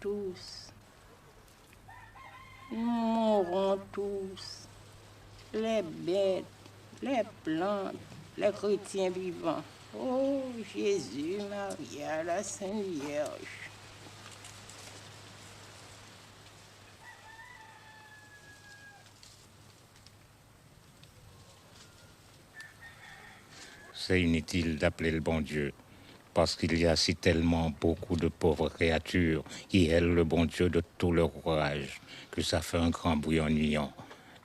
tous. Nous mourrons tous. Les bêtes, les plantes, les chrétiens vivants. Oh Jésus, Maria, la Sainte Vierge. C'est inutile d'appeler le bon Dieu, parce qu'il y a si tellement beaucoup de pauvres créatures qui aiment le bon Dieu de tout leur courage, que ça fait un grand bruit ennuyant.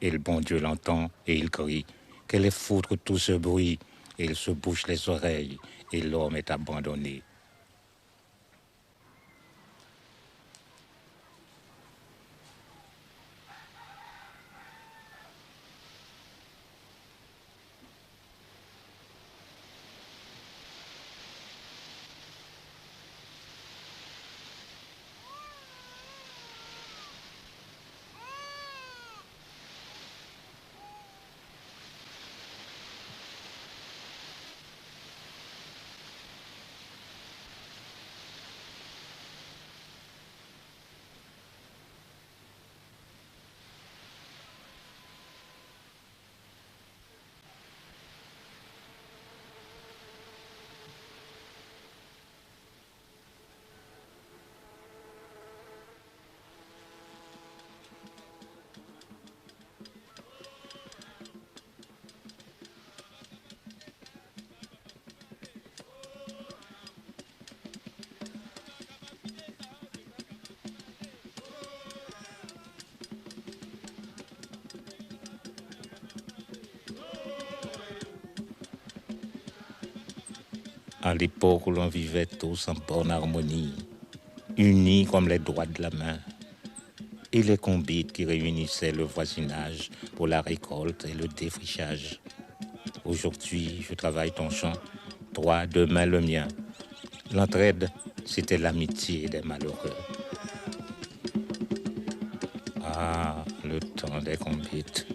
Et le bon Dieu l'entend et il crie, qu'elle est foutre tout ce bruit, et il se bouche les oreilles, et l'homme est abandonné. À l'époque où l'on vivait tous en bonne harmonie, unis comme les doigts de la main, et les convites qui réunissaient le voisinage pour la récolte et le défrichage. Aujourd'hui, je travaille ton champ, toi, demain le mien. L'entraide, c'était l'amitié des malheureux. Ah, le temps des convites.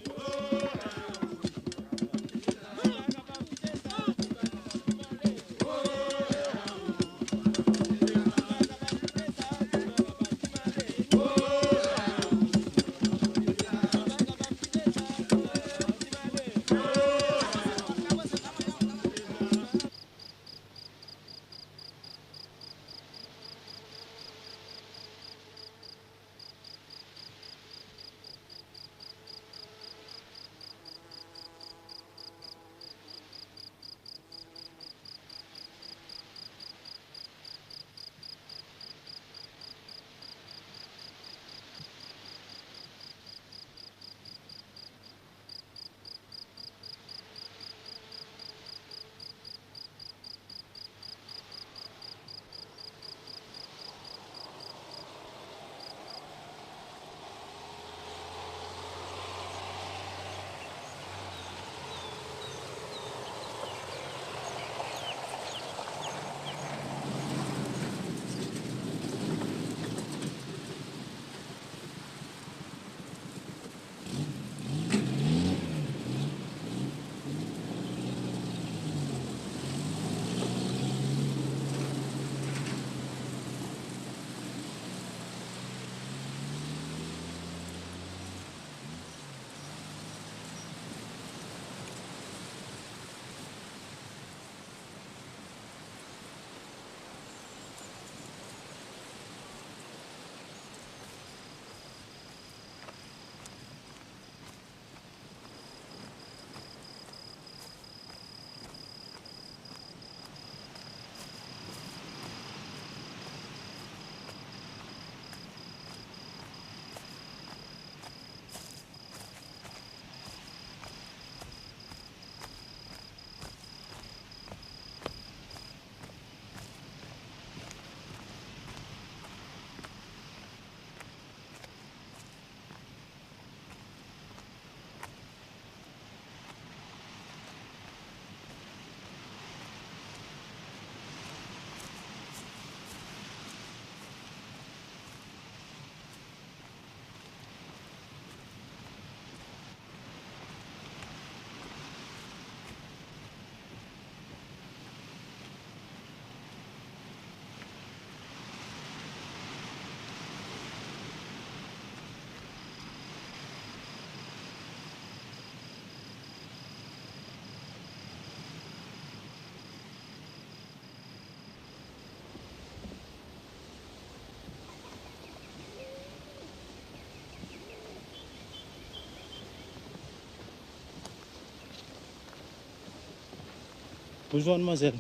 Bonjour, mademoiselle.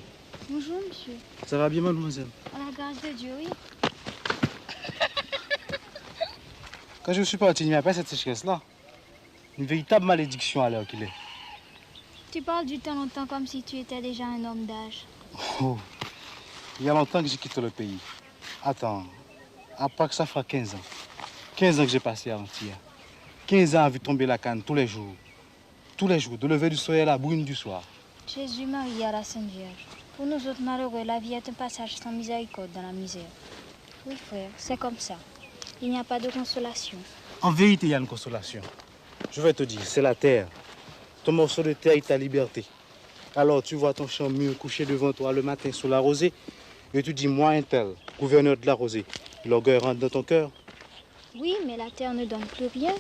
Bonjour, monsieur. Ça va bien, mademoiselle? À la grâce de Dieu, oui. Quand je suis parti, il n'y a pas cette sécheresse-là. Une véritable malédiction à l'heure qu'il est. Tu parles du temps longtemps comme si tu étais déjà un homme d'âge. Oh, il y a longtemps que j'ai quitté le pays. Attends, à part que ça fera 15 ans. 15 ans que j'ai passé à Antilla. 15 ans à vu tomber la canne tous les jours. Tous les jours, de lever du soleil à la brune du soir. Jésus, Marie à la Sainte Vierge. Pour nous autres malheureux, la vie est un passage sans miséricorde dans la misère. Oui, frère, c'est comme ça. Il n'y a pas de consolation. En vérité, il y a une consolation. Je vais te dire, c'est la terre. Ton morceau de terre est ta liberté. Alors tu vois ton champ mûr couché devant toi le matin sous la rosée, et tu dis, moi un tel, gouverneur de la rosée, l'orgueil rentre dans ton cœur. Oui, mais la terre ne donne plus rien.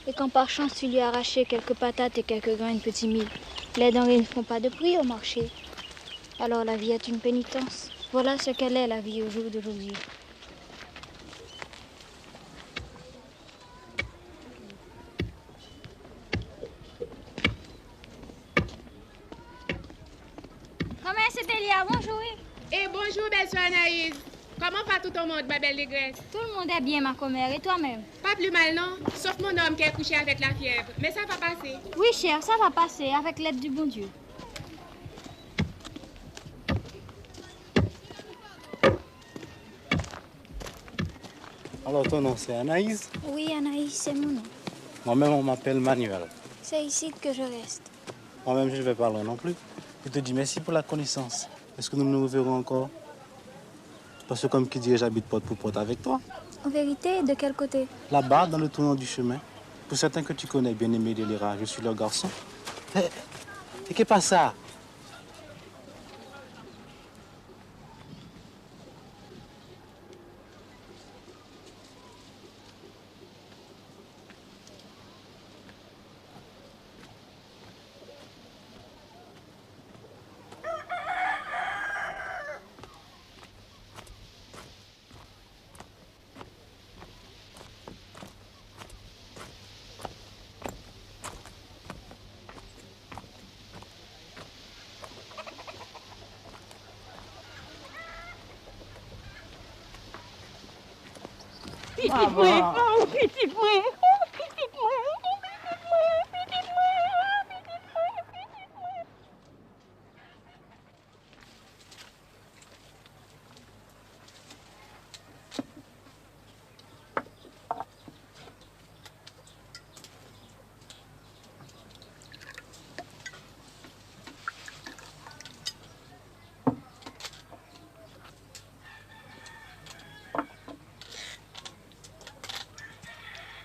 Et quand par chance tu lui as arraché quelques patates et quelques grains de petits mille, les denrées ne font pas de prix au marché. Alors la vie est une pénitence. Voilà ce qu'elle est, la vie au jour d'aujourd'hui. Comment c'est Elia? Bonjour. Et bonjour, belle soeur Anaïs. Comment va tout le monde, ma belle négresse? Tout le monde est bien, ma commère. Et toi-même? Pas plus mal, non? Sauf mon homme qui est couché avec la fièvre. Mais ça va passer. Oui, chère, ça va passer avec l'aide du bon Dieu. Alors ton nom c'est Anaïs? Oui, Anaïs, c'est mon nom. Moi-même on m'appelle Manuel. C'est ici que je reste. Moi-même je ne vais pas loin non plus. Je te dis merci pour la connaissance. Est-ce que nous nous verrons encore? Parce que comme qui dirait, j'habite porte pour porte avec toi. En vérité, de quel côté? Là-bas, dans le tournant du chemin. Pour certains que tu connais, bien-aimé Délira, je suis leur garçon. Et qu'est-ce pas ça? Petit moi, oh, petit moi, oh, petit moi, oh, petit moi, petit moi, oh, petit moi, petit moi.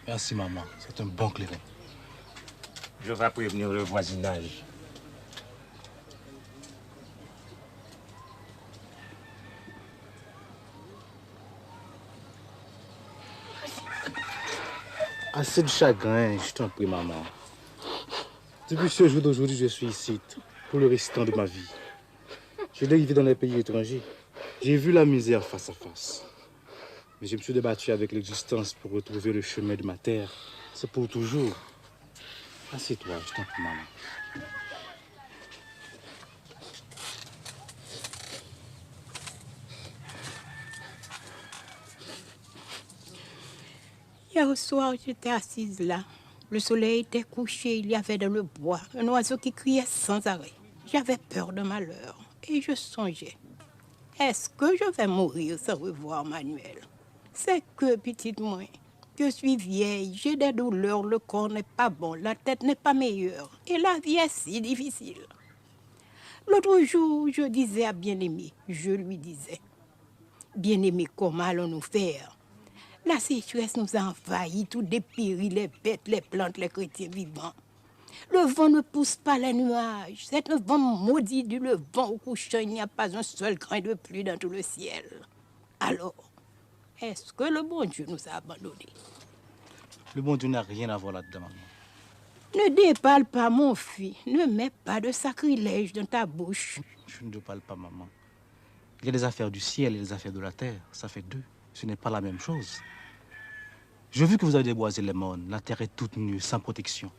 Merci maman, c'est un bon clairin. Je vais prévenir le voisinage. Assez de chagrin, je t'en prie maman. Depuis ce jour d'aujourd'hui, je suis ici pour le restant de ma vie. Je l'ai vécu dans les pays étrangers. J'ai vu la misère face à face. Mais je me suis débattu avec l'existence pour retrouver le chemin de ma terre. C'est pour toujours. Assieds-toi, je t'en prie, maman. Hier soir, j'étais assise là. Le soleil était couché, il y avait dans le bois un oiseau qui criait sans arrêt. J'avais peur de malheur et je songeais. Est-ce que je vais mourir sans revoir Manuel? C'est que, petite moi, je suis vieille, j'ai des douleurs, le corps n'est pas bon, la tête n'est pas meilleure et la vie est si difficile. L'autre jour, je disais à Bien-Aimé, je lui disais, Bien-Aimé, comment allons-nous faire? La sécheresse nous a envahis, tout dépérit, les bêtes, les plantes, les chrétiens vivants. Le vent ne pousse pas les nuages. C'est un vent maudit du levant au couchant. Il n'y a pas un seul grain de pluie dans tout le ciel. Alors, est-ce que le bon Dieu nous a abandonnés? Le bon Dieu n'a rien à voir là-dedans, maman. Ne déballe pas, mon fils. Ne mets pas de sacrilège dans ta bouche. Je ne te parle pas, maman. Il y a des affaires du ciel et des affaires de la terre. Ça fait deux. Ce n'est pas la même chose. Je veux que vous avez déboisé les mornes. La terre est toute nue, sans protection.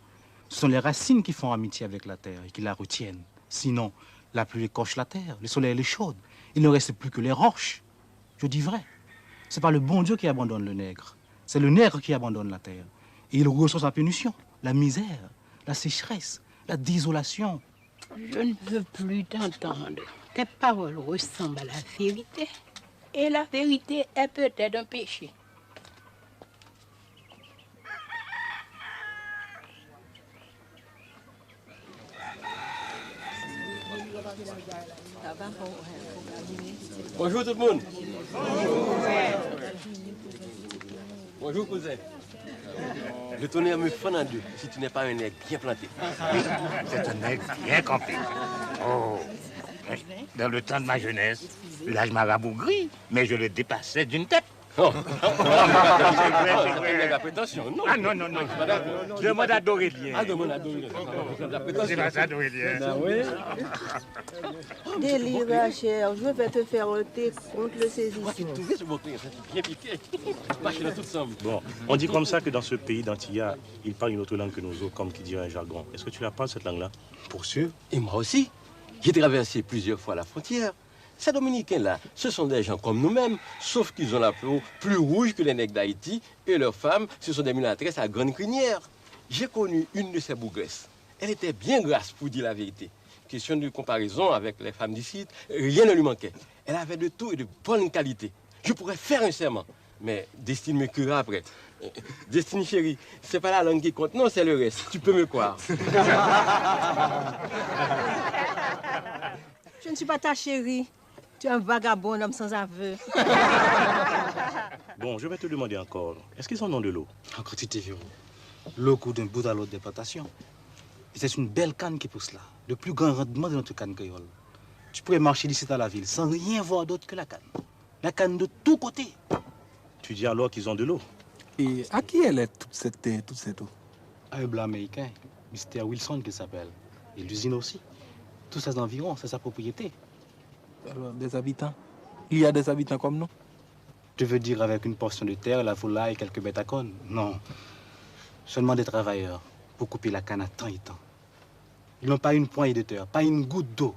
Ce sont les racines qui font amitié avec la terre et qui la retiennent. Sinon, La pluie écorche la terre, le soleil est chaude. Il ne reste plus que les roches. Je dis vrai. C'est pas le bon Dieu qui abandonne le nègre. C'est le nègre qui abandonne la terre. Et il ressent sa punition, la misère, la sécheresse, la désolation. Je ne veux plus t'entendre. Tes paroles ressemblent à la vérité. Et la vérité est peut-être un péché. Bonjour tout le monde. Bonjour cousin. Le tonnerre me fend en deux si tu n'es pas un nègre bien planté. C'est un nègre bien campé. Oh, dans le temps de ma jeunesse, là je m'arabougris, mais je le dépassais d'une tête. Oh. C'est La prétention, non? Ah non, non, non. Demande à Dorélien. Ah, demande à Dorélien. C'est pas ça, Dorélien. Délire, cher, je vais te faire un thé contre le saisissement. Bien piqué. Marcher dans tout ensemble. Bon, on dit comme ça que dans ce pays d'Antilla, ils parlent une autre langue que nous autres, comme qui dirait un jargon. Est-ce que tu la parles, cette langue-là? Pour sûr. Et moi aussi. J'ai traversé plusieurs fois la frontière. Ces Dominicains-là, ce sont des gens comme nous-mêmes, sauf qu'ils ont la peau plus rouge que les nègres d'Haïti et leurs femmes, ce sont des mulâtresses à grande crinière. J'ai connu une de ces bougresses. Elle était bien grasse, pour dire la vérité. Question de comparaison avec les femmes d'ici, rien ne lui manquait. Elle avait de tout et de bonne qualité. Je pourrais faire un serment, mais Destine me cuira après. Destine chérie, c'est pas la langue qui compte, non, c'est le reste. Tu peux me croire. Je ne suis pas ta chérie. Tu es un vagabond, homme sans aveu. Bon, je vais te demander encore. Est-ce qu'ils en ont de l'eau? En quantité, Véro. L'eau court d'un bout à l'autre des plantations. Et c'est une belle canne qui pousse là. Le plus grand rendement de notre canne créole. Tu pourrais marcher d'ici à la ville sans rien voir d'autre que la canne. La canne de tous côtés. Tu dis alors qu'ils ont de l'eau? Et à qui elle est toute cette eau? À un blanc américain, Mr. Wilson qu'il s'appelle. Et l'usine aussi. Tous ces environs, c'est sa propriété. Alors, des habitants? Il y a des habitants comme nous? Tu veux dire avec une portion de terre, la volaille et quelques bêtes à cornes? Non. Seulement des travailleurs pour couper la canne à temps et temps. Ils n'ont pas une poignée de terre, pas une goutte d'eau.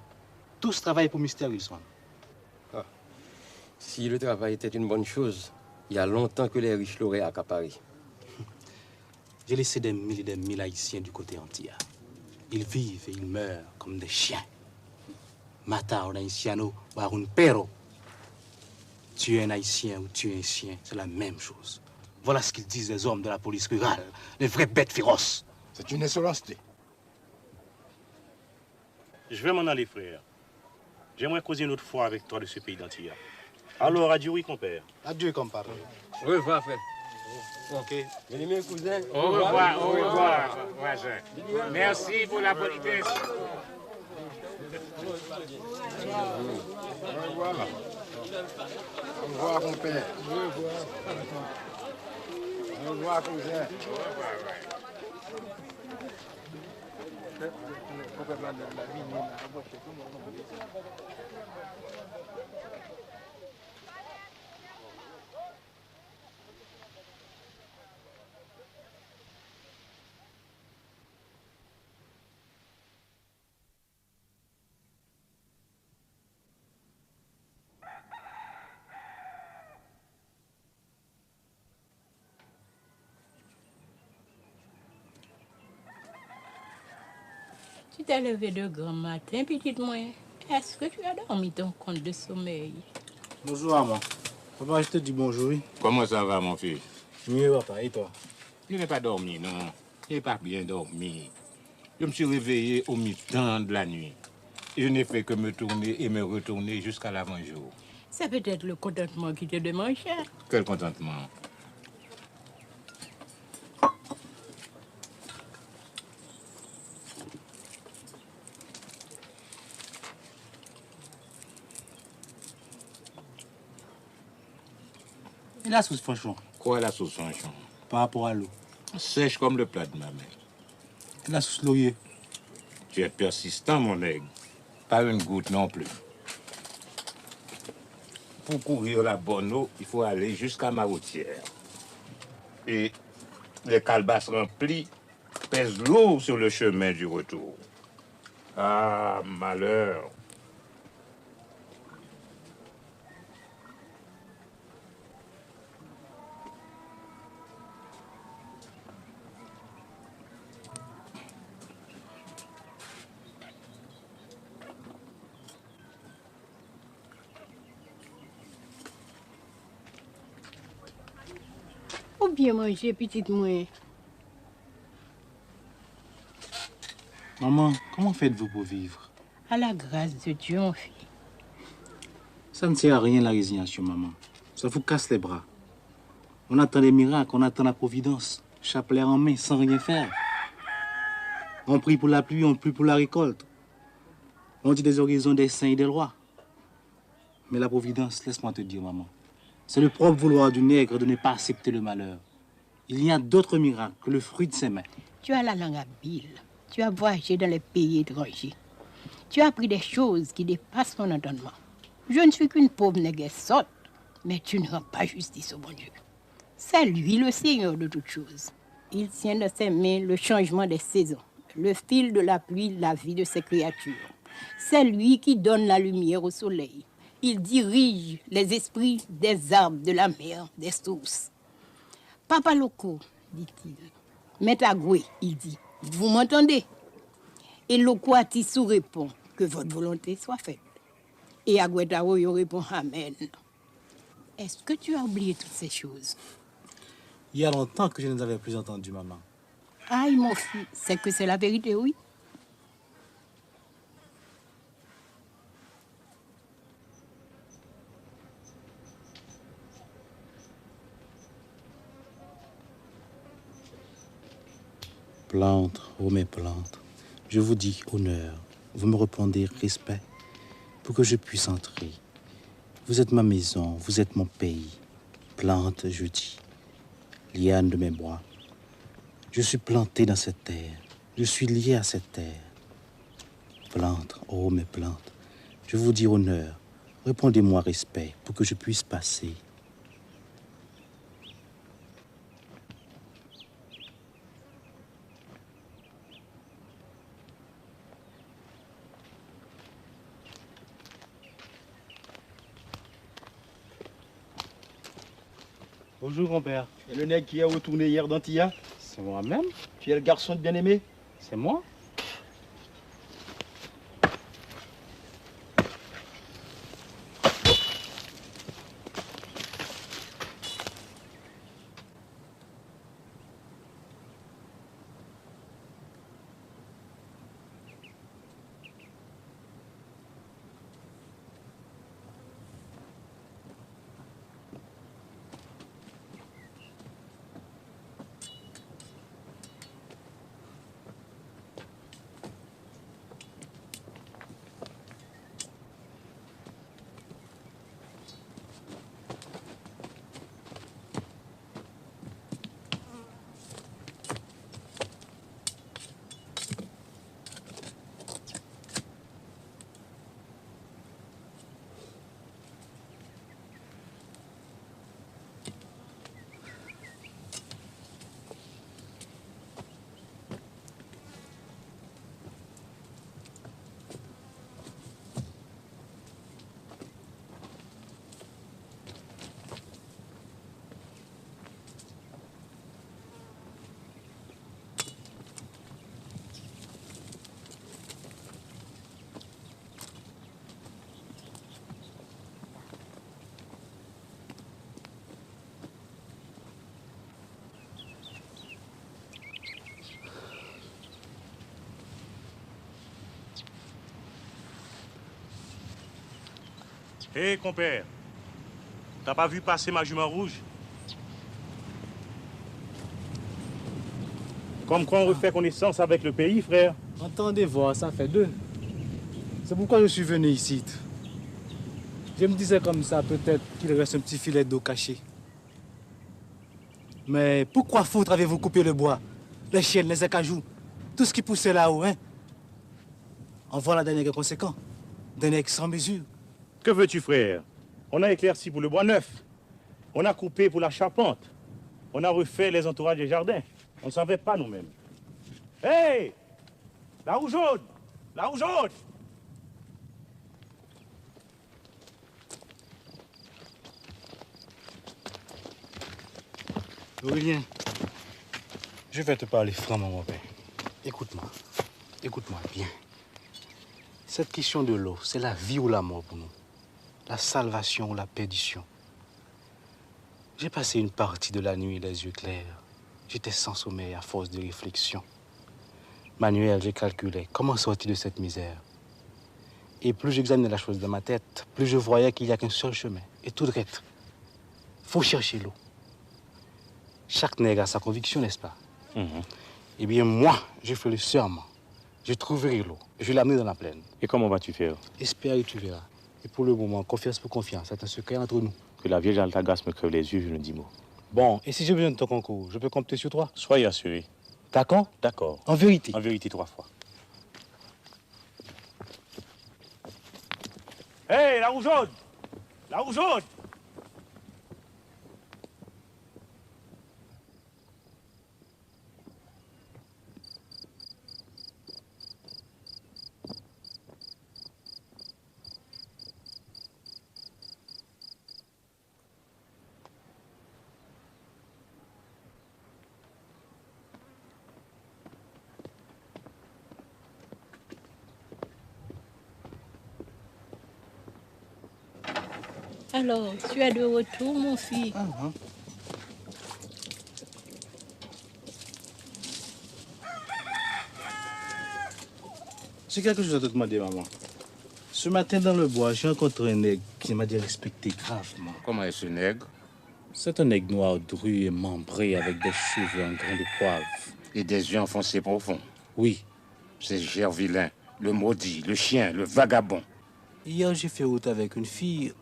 Tous travaillent pour Mr. Wilson. Ah. Si le travail était une bonne chose, il y a longtemps que les riches l'auraient accaparé. J'ai laissé des mille et des mille Haïtiens du côté antillais. Ils vivent et ils meurent comme des chiens. Mata un haïtiano ou un perro. Tu es un haïtien ou tu es un chien, c'est la même chose. Voilà ce qu'ils disent les hommes de la police rurale, les vraies bêtes féroces. C'est une insolenceté. Je vais m'en aller, frère. J'aimerais causer une autre fois avec toi de ce pays d'Antilla. Alors, adieu, oui, compère. Adieu, compadre. Au revoir, frère. Ok. Bien-aimé cousin. Au revoir, voisin. Merci pour la politesse. Au revoir. Au revoir, mon père. Au revoir, cousin. Tu t'es levé de grand matin, petite moi. Est-ce que tu as dormi ton compte de sommeil? Bonjour, maman. Papa, je te dis bonjour. Oui. Comment ça va, mon fils? Mieux, papa. Et toi? Je n'ai pas dormi, non. Je n'ai pas bien dormi. Je me suis réveillé au mi-temps de la nuit. Je n'ai fait que me tourner et me retourner jusqu'à l'avant-jour. C'est peut-être le contentement qui te demande cher. Quel contentement. Et la sauce franchement, Quoi la sauce franchon? par rapport à l'eau. Sèche comme le plat de ma mère. Et la sauce laurier. Tu es persistant, mon aigle. Pas une goutte non plus. Pour courir la bonne eau, il faut aller jusqu'à ma routière. Et les calebasses remplies pèsent lourd sur le chemin du retour. Ah, malheur. bien manger, petite moi. Maman, comment faites-vous pour vivre? À la grâce de Dieu, mon fils. Ça ne sert à rien la résignation, maman. Ça vous casse les bras. On attend les miracles, on attend la providence. Chapelet en main, sans rien faire. On prie pour la pluie, on prie pour la récolte. On dit des horizons des saints et des rois. Mais la providence, laisse-moi te dire, maman, c'est le propre vouloir du nègre de ne pas accepter le malheur. Il y a d'autres miracles que le fruit de ses mains. Tu as la langue habile. Tu as voyagé dans les pays étrangers. Tu as appris des choses qui dépassent mon entendement. Je ne suis qu'une pauvre négresse sotte, mais tu ne rends pas justice au bon Dieu. C'est lui le Seigneur de toutes choses. Il tient dans ses mains le changement des saisons, le fil de la pluie, la vie de ses créatures. C'est lui qui donne la lumière au soleil. Il dirige les esprits des arbres, de la mer, des sources. Papa Loco, dit-il. Maître Agoué, il dit, vous m'entendez? Et Loco Atissou répond, que votre volonté soit faite. Et Agoué Taroyo répond, amen. Est-ce que tu as oublié toutes ces choses? Il y a longtemps que je ne les avais plus entendues, maman. Aïe, mon fils, c'est que c'est la vérité, oui. Plantes, oh mes plantes, je vous dis honneur, vous me répondez respect pour que je puisse entrer. Vous êtes ma maison, vous êtes mon pays. Plante, je dis, liane de mes bois. Je suis planté dans cette terre, je suis lié à cette terre. Plantes, oh mes plantes, je vous dis honneur, répondez-moi respect pour que je puisse passer. Bonjour, grand-père. Et le nègre qui est retourné hier d'Antilla? C'est moi-même? Tu es le garçon de bien-aimé? C'est moi? Hé, compère, t'as pas vu passer ma jument rouge? Comme quoi on refait connaissance avec le pays, frère. Entendez voir, ça fait deux. C'est pourquoi je suis venu ici. Je me disais comme ça, peut-être qu'il reste un petit filet d'eau caché. Mais pourquoi foutre avez-vous coupé le bois? Les chênes, les acajou, tout ce qui poussait là-haut, hein? En voilà d'un nègre conséquent, d'un nègre sans mesure. Que veux-tu, frère? On a éclairci pour le bois neuf. On a coupé pour la charpente. On a refait les entourages des jardins. On ne savait pas nous-mêmes. Hé! La roue jaune! La roue jaune! Aurélien, je vais te parler franchement, mon père. Écoute-moi. Écoute-moi bien. Cette question de l'eau, c'est la vie ou la mort pour nous. La salvation ou la perdition. J'ai passé une partie de la nuit les yeux clairs. J'étais sans sommeil à force de réflexion. Manuel, j'ai calculé comment sortir de cette misère. Et plus j'examinais la chose dans ma tête, plus je voyais qu'il n'y a qu'un seul chemin. Et tout droit. Faut chercher l'eau. Chaque nègre a sa conviction, n'est-ce pas? Eh bien, moi, je fais le serment. Je trouverai l'eau. Je l'amener dans la plaine. Et comment vas-tu faire? Espère et tu verras. Et pour le moment, confiance pour confiance. C'est un secret entre nous. Que la vieille Altagas me crève les yeux, je ne dis mot. Bon, et si j'ai besoin de ton concours, je peux compter sur toi? Soyez assuré. D'accord? D'accord. En vérité? En vérité, 3 fois. Hé, la roue jaune! La roue jaune! Alors, tu es de retour, mon fils. C'est quelque chose à te demander, maman. Ce matin, dans le bois, j'ai rencontré un nègre qui m'a dit respecter gravement. Comment est ce nègre? C'est un nègre noir, dru et membré avec des cheveux en grains de poivre. Et des yeux enfoncés profonds. Oui. C'est Gervilain, le maudit, le chien, le vagabond. Hier, j'ai fait route avec une fille.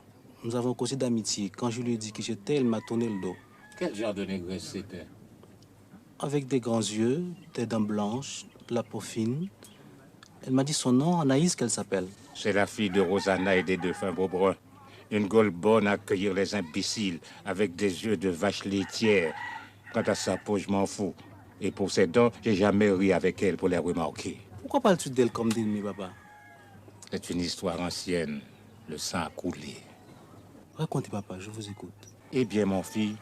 Nous avons causé d'amitié. Quand je lui ai dit que j'étais, elle m'a tourné le dos. Quel genre de négresse c'était? Avec des grands yeux, des dents blanches, de la peau fine. Elle m'a dit son nom, Anaïs, qu'elle s'appelle. C'est la fille de Rosanna et des deux fins Beaubrun. Une gueule bonne à accueillir les imbéciles, avec des yeux de vache laitière. Quant à sa peau, je m'en fous. Et pour ses dents, j'ai jamais ri avec elle pour les remarquer. Pourquoi parles-tu d'elle comme d'ennemi, papa? C'est une histoire ancienne. Le sang a coulé. Racontez, papa, je vous écoute. Eh bien, mon fils,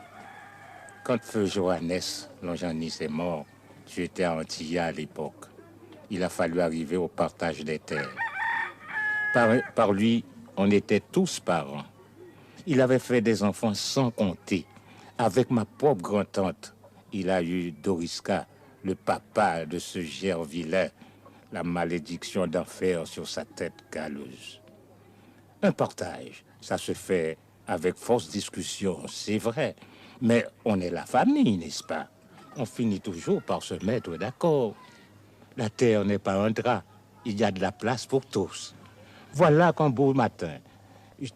quand feu Johannes, Longjanis, est mort, tu étais à Antilla à l'époque. Il a fallu arriver au partage des terres. Par lui, on était tous parents. Il avait fait des enfants sans compter. Avec ma propre grand-tante, il a eu Doriska, le papa de ce Gervilain, la malédiction d'enfer sur sa tête galeuse. Un partage, ça se fait avec force discussion, c'est vrai. Mais on est la famille, n'est-ce pas? On finit toujours par se mettre d'accord. La terre n'est pas un drap. Il y a de la place pour tous. Voilà qu'un beau matin,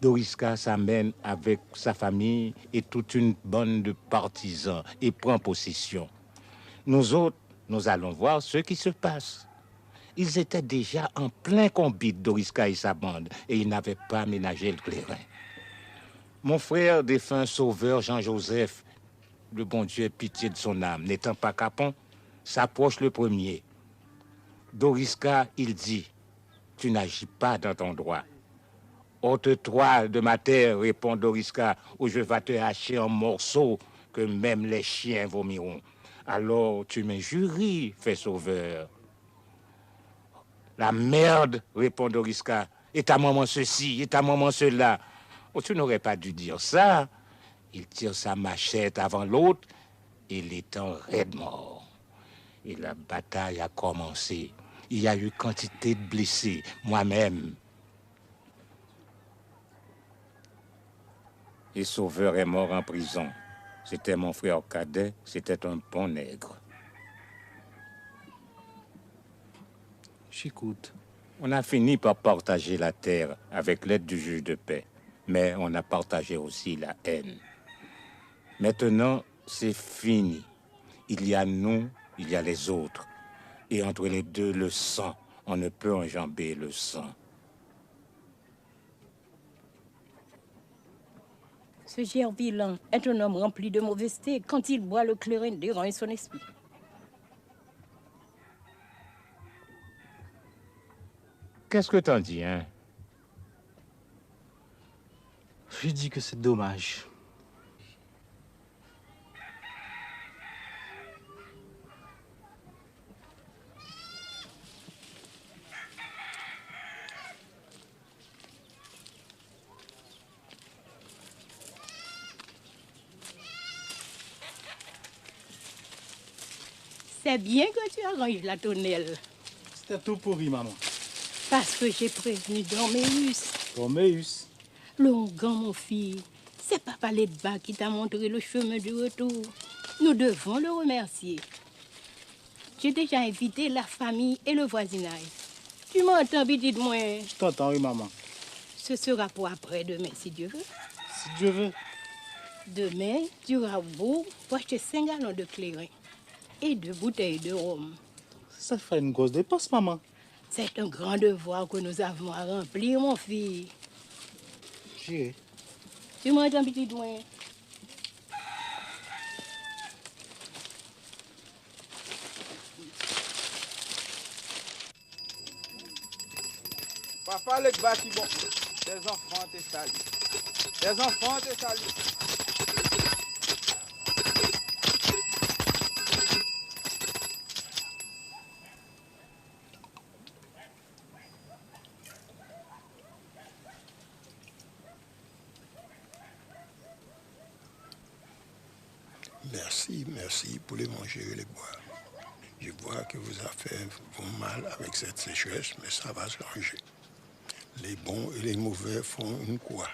Doriska s'amène avec sa famille et toute une bande de partisans et prend possession. Nous autres, nous allons voir ce qui se passe. Ils étaient déjà en plein combat, Doriska et sa bande, et ils n'avaient pas ménagé le clairin. Mon frère défunt sauveur Jean-Joseph, le bon Dieu ait pitié de son âme, n'étant pas capon, s'approche le premier. Doriska, il dit, « Tu n'agis pas dans ton droit. » « Ôte-toi de ma terre, répond Doriska, ou je vais te hacher en morceaux que même les chiens vomiront. Alors tu m'injuries, fait sauveur. La merde, répond Doriska, et ta maman ceci, et ta maman cela. Oh, tu n'aurais pas dû dire ça. Il tire sa machette avant l'autre, et l'étend raide mort. Et la bataille a commencé. Il y a eu quantité de blessés, moi-même. Et Sauveur est mort en prison. C'était mon frère cadet, c'était un bon nègre. J'écoute. On a fini par partager la terre avec l'aide du juge de paix, mais on a partagé aussi la haine. Maintenant, c'est fini. Il y a nous, il y a les autres. Et entre les deux, le sang. On ne peut enjamber le sang. Ce Gervilain est un homme rempli de mauvaiseté. Quand il boit le clairin, dérange son esprit. Qu'est-ce que t'en dis, hein? Je dis que c'est dommage. C'est bien que tu arranges la tonnelle. C'était tout pourri, maman. Parce que j'ai prévenu Dorméus. Dorméus. Longan, mon fils, c'est Papa Ledba qui t'a montré le chemin du retour. Nous devons le remercier. J'ai déjà invité la famille et le voisinage. Tu m'entends, petite moi? Je t'entends, oui, maman. Ce sera pour après-demain, si Dieu veut. Si Dieu veut. Demain, tu auras beau pour acheter 5 gallons de clairin et 2 bouteilles de rhum. Ça fait une grosse dépense, maman. C'est un grand devoir que nous avons à remplir, mon fils. J'irai. Tu m'entends, petite moi? Papa, le bâti bon. Les enfants te saluent. Les enfants te saluent. Merci pour les manger et les boire. Je vois que vos affaires vont mal avec cette sécheresse, mais ça va se ranger. Les bons et les mauvais font une croix.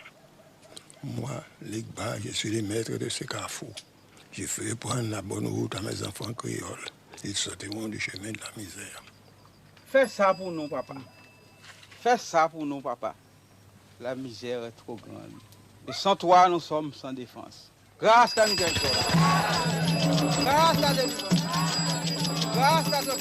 Moi, Legba, je suis le maître de ce carrefour. Je ferai prendre la bonne route à mes enfants créoles. Ils sortiront du chemin de la misère. Fais ça pour nous, papa. Fais ça pour nous, papa. La misère est trop grande. Et sans toi, nous sommes sans défense. Grâce à nous, grâce à Dieu. Grâce à Dieu.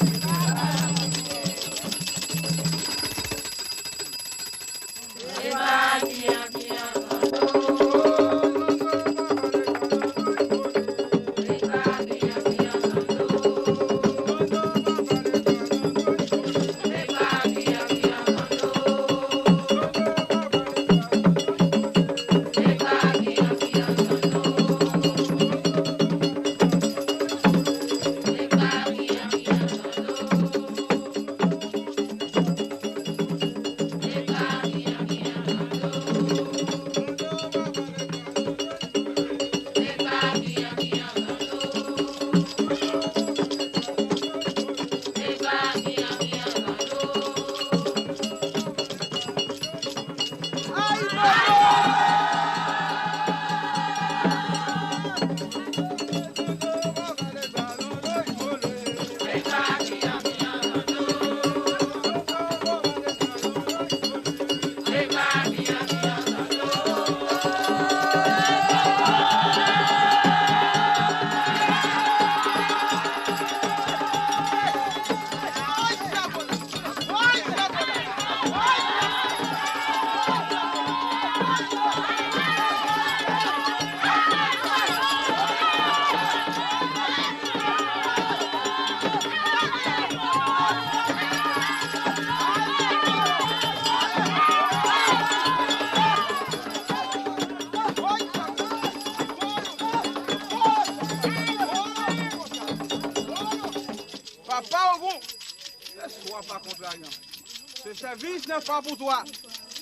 Ce service n'est pas pour toi,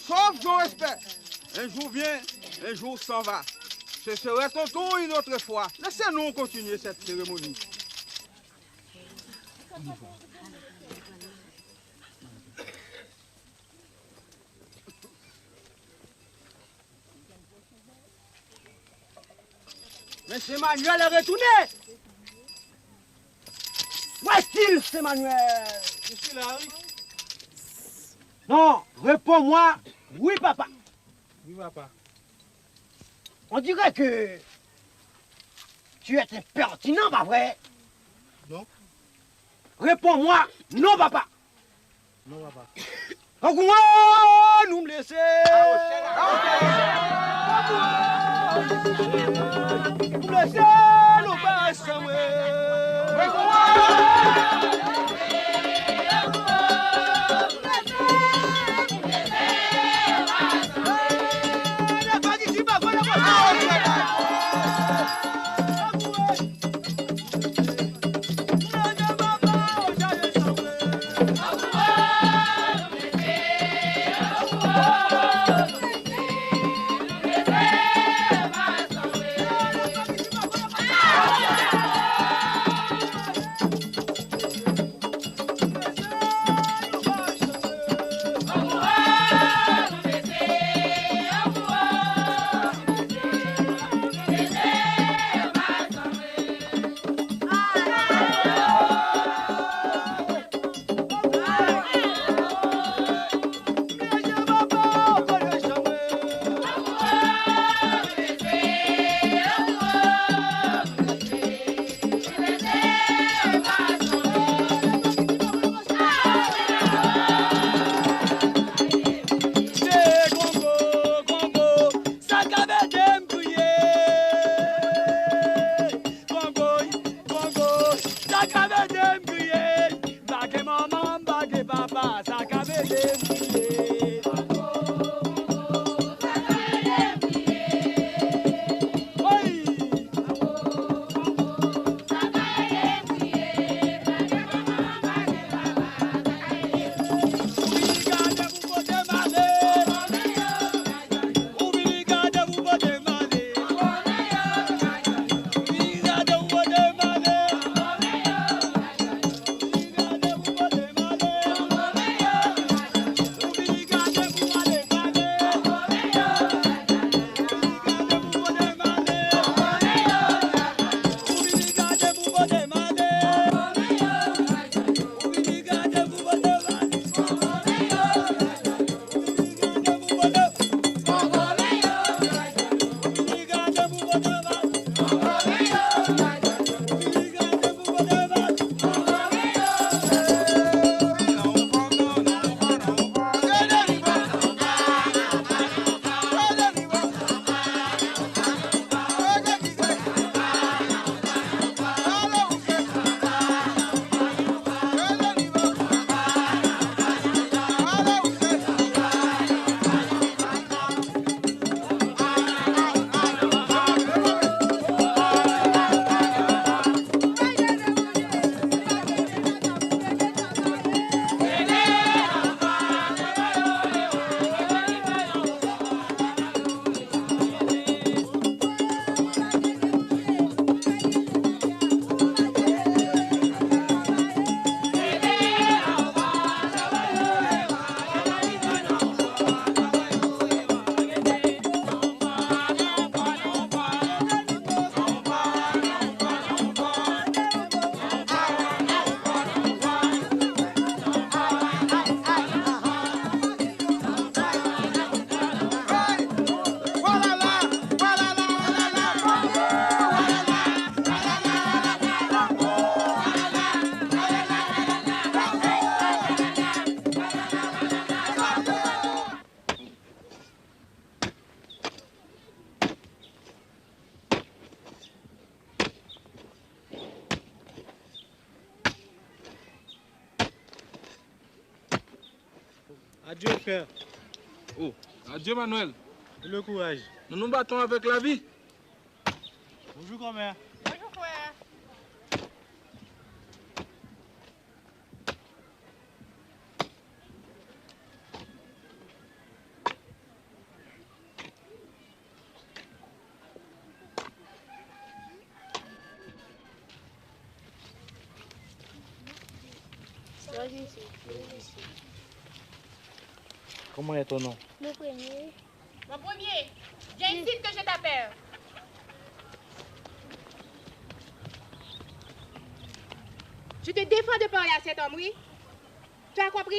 sauf ton respect. Un jour vient, un jour s'en va. Ce serait ton tour une autre fois. Laissez-nous continuer cette cérémonie. Monsieur Manuel est retourné. Où est-il, c'est Manuel? Je suis là, oui. Non, réponds-moi. Oui, papa. Oui, papa. On dirait que tu es impertinent, pas vrai? Non. Réponds-moi. Non, papa. Non, papa. Nous me laisser. Nous me laisser, nous pas Adieu, frère. Oh, adieu, Manuel. Et le courage. Nous nous battons avec la vie. Bonjour, grand-mère. Bonjour, frère. Comment est ton nom? Le premier. Mon premier, viens ici que je t'appelle. Je te défends de parler à cet homme, oui? Tu as compris?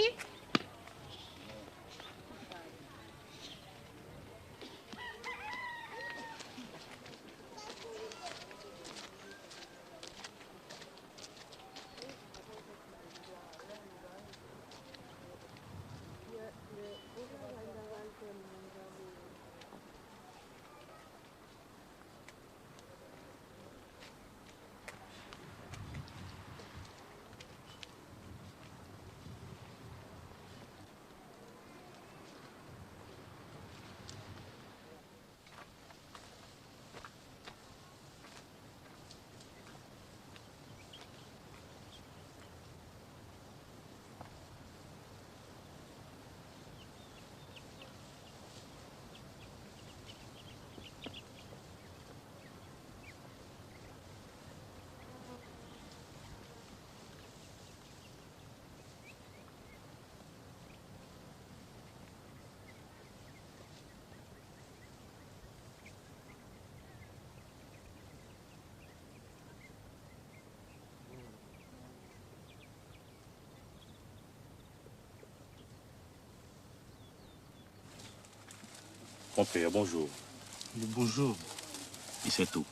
Mon père, bonjour. Bonjour. Et c'est tout.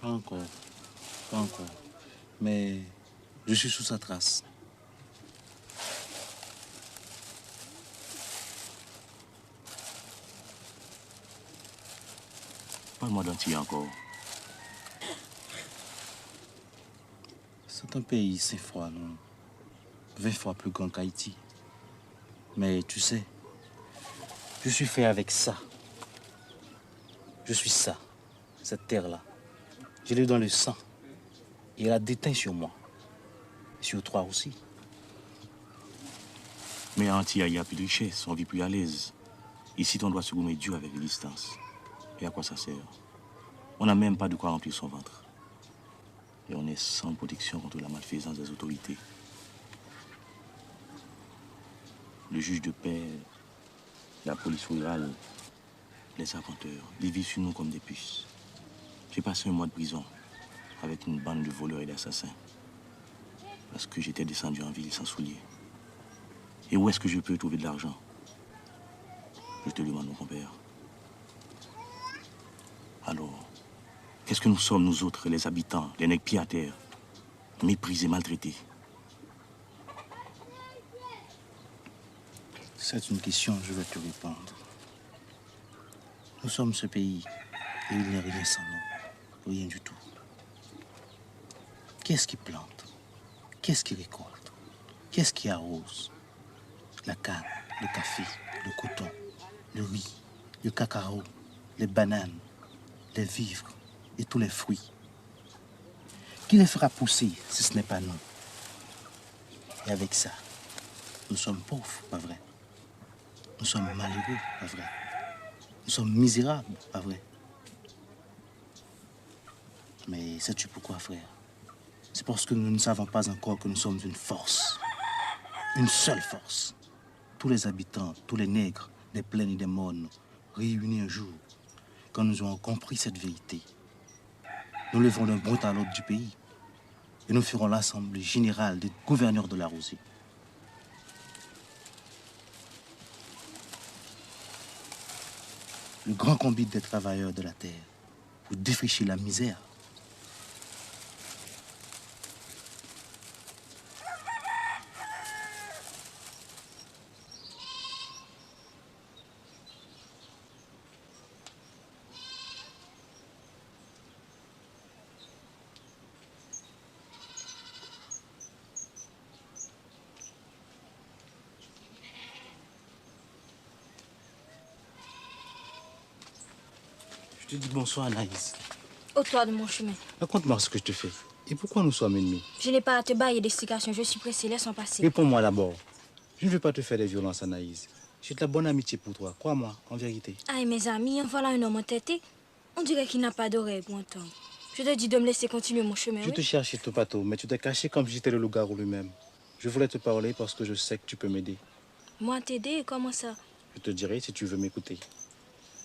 Pas encore. Pas encore. Mais je suis sous sa trace. Parle-moi d'Antille encore. C'est un pays, c'est froid, non? 20 fois plus grand qu'Haïti. Mais tu sais, je suis fait avec ça. Je suis ça, cette terre-là. Je l'ai dans le sang. Et elle a déteint sur moi. Sur toi aussi. Mais à Antille, il y a plus de richesse, on vit plus à l'aise. Ici, on doit se gommer dur avec les distances. Et à quoi ça sert? On n'a même pas de quoi remplir son ventre. Et on est sans protection contre la malfaisance des autorités. Le juge de paix, la police rurale, les arpenteurs, ils vivent sur nous comme des puces. J'ai passé un mois de prison avec une bande de voleurs et d'assassins. Parce que j'étais descendu en ville sans souliers. Et où est-ce que je peux trouver de l'argent? Je te demande, mon compère. Alors, qu'est-ce que nous sommes, nous autres, les habitants, les nègres pieds à terre, méprisés, maltraités? C'est une question, je vais te répondre. Nous sommes ce pays et il n'y a rien sans nous. Rien du tout. Qu'est-ce qui plante? Qu'est-ce qui récolte? Qu'est-ce qui arrose? La canne, le café, le coton, le riz, le cacao, les bananes, les vivres et tous les fruits. Qui les fera pousser si ce n'est pas nous? Et avec ça, nous sommes pauvres, pas vrai? Nous sommes malheureux, pas vrai? Nous sommes misérables, pas vrai? Mais sais-tu pourquoi, frère? C'est parce que nous ne savons pas encore que nous sommes une force. Une seule force. Tous les habitants, tous les nègres, des plaines et des mornes, réunis un jour, quand nous aurons compris cette vérité, nous lèverons d'un bout à l'autre du pays et nous ferons l'assemblée générale des gouverneurs de la Rosée. Le grand convite des travailleurs de la terre pour défricher la misère. te dis bonsoir, Anaïs. Ôte-toi de mon chemin. Raconte-moi ce que je te fais. Et pourquoi nous sommes ennemis? Je n'ai pas à te bailler d'explications. Je suis pressée. Laisse-moi passer. Réponds-moi d'abord. Je ne veux pas te faire des violences, Anaïs. J'ai de la bonne amitié pour toi. Crois-moi, en vérité. Aïe, mes amis, en voilà un homme entêté. On dirait qu'il n'a pas d'oreille pour entendre. Je te dis de me laisser continuer mon chemin. Je te cherchais, Topato, mais tu t'es caché comme si j'étais le loup-garou lui-même. Je voulais te parler parce que je sais que tu peux m'aider. Moi, t'aider? Comment ça? Je te dirai si tu veux m'écouter.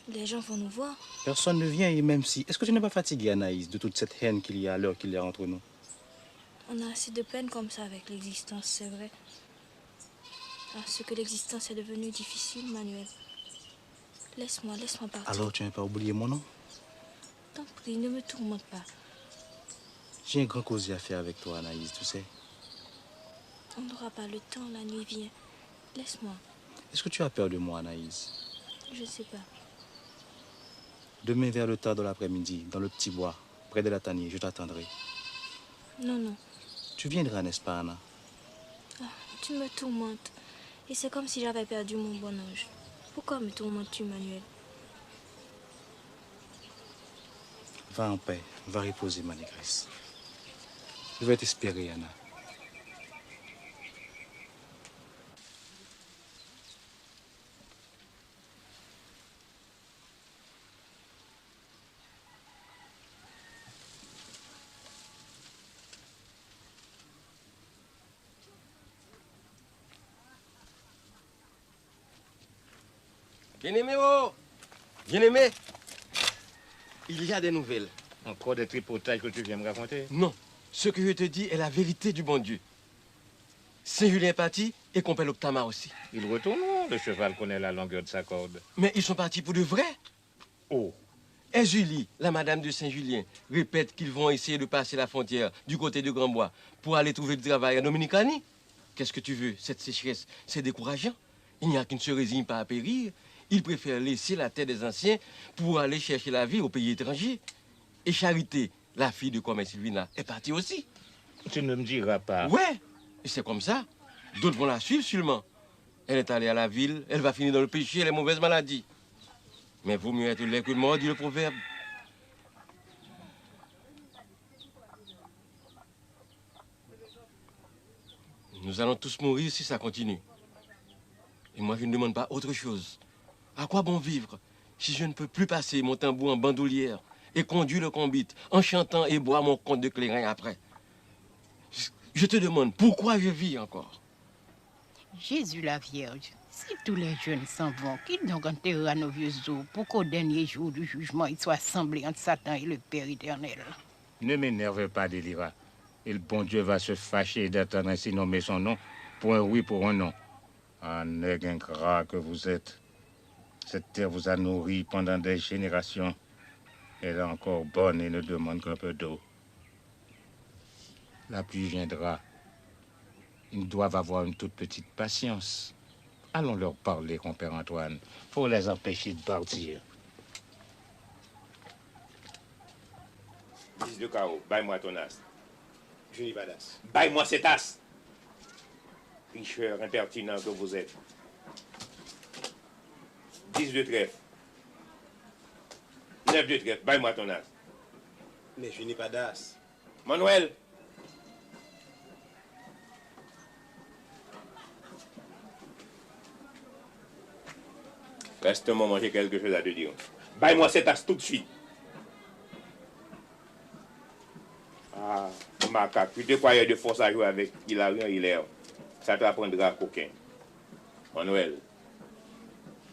Les gens vont nous voir. Personne ne vient et même si... Est-ce que tu n'es pas fatigué, Anaïs, de toute cette haine qu'il y a à l'heure qu'il y a entre nous? On a assez de peine comme ça avec l'existence, c'est vrai. Parce que l'existence est devenue difficile, Manuel. Laisse-moi partir. Alors tu n'as pas oublié mon nom? T'en prie, ne me tourmente pas. J'ai un grand causier à faire avec toi, Anaïs, tu sais. On n'aura pas le temps, la nuit vient. Laisse-moi. Est-ce que tu as peur de moi, Anaïs? Je sais pas. Demain vers le tard de l'après-midi, dans le petit bois, près de la tanière, je t'attendrai. Non, non. Tu viendras, n'est-ce pas, Anna? Ah, tu me tourmentes. Et c'est comme si j'avais perdu mon bon ange. Pourquoi me tourmentes-tu, Manuel? Va en paix, va reposer, ma négresse. Je vais t'espérer, Anna. Bien-aimé, oh! Bien-aimé, il y a des nouvelles. Encore des tripotages que tu viens me raconter? Non, ce que je te dis est la vérité du bon Dieu. Saint-Julien est parti et compère Octama aussi. Ils retourneront, le cheval connaît la longueur de sa corde. Mais ils sont partis pour de vrai. Oh! Et Julie, la madame de Saint-Julien, répète qu'ils vont essayer de passer la frontière du côté de Grand-Bois pour aller trouver du travail à Dominicani. Qu'est-ce que tu veux? Cette sécheresse, c'est décourageant. Il n'y a qui ne se résigne pas à périr. Ils préfèrent laisser la terre des anciens pour aller chercher la vie au pays étranger. Et Charité, la fille de Comé Sylvina, est partie aussi. Tu ne me diras pas. Ouais, et c'est comme ça. D'autres vont la suivre seulement. Elle est allée à la ville, elle va finir dans le péché et les mauvaises maladies. Mais vaut mieux être laid que mort, dit le proverbe. Nous allons tous mourir si ça continue. Et moi, je ne demande pas autre chose. À quoi bon vivre si je ne peux plus passer mon tambour en bandoulière et conduire le combite en chantant et boire mon compte de clairin après? Je te demande, pourquoi je vis encore? Jésus la Vierge, si tous les jeunes s'en vont, qu'ils donc enterrent à nos vieux os pour qu'au dernier jour du jugement, ils soient assemblés entre Satan et le Père éternel. Ne m'énerve pas, Délira. Et le bon Dieu va se fâcher d'attendre ainsi nommer son nom pour un oui, pour un non. Ah, nègre ingrat que vous êtes. Cette terre vous a nourri pendant des générations. Elle est encore bonne et ne demande qu'un peu d'eau. La pluie viendra. Ils doivent avoir une toute petite patience. Allons leur parler, compère Antoine, pour les empêcher de partir. Fils de Cao, baille-moi ton as. Je n'ai pas d'as. Baille-moi cet as. Tricheur impertinent que vous êtes. 10 de trèfle. 9 de trèfle, baille-moi ton as. Mais je n'ai pas d'as. Manuel. Reste un moment, j'ai quelque chose à te dire. Baille-moi cet as tout de suite. Ah, macaque, tu te croyais de force à jouer avec Hilarion Hilaire. Ça t'apprendra coquin. Manuel,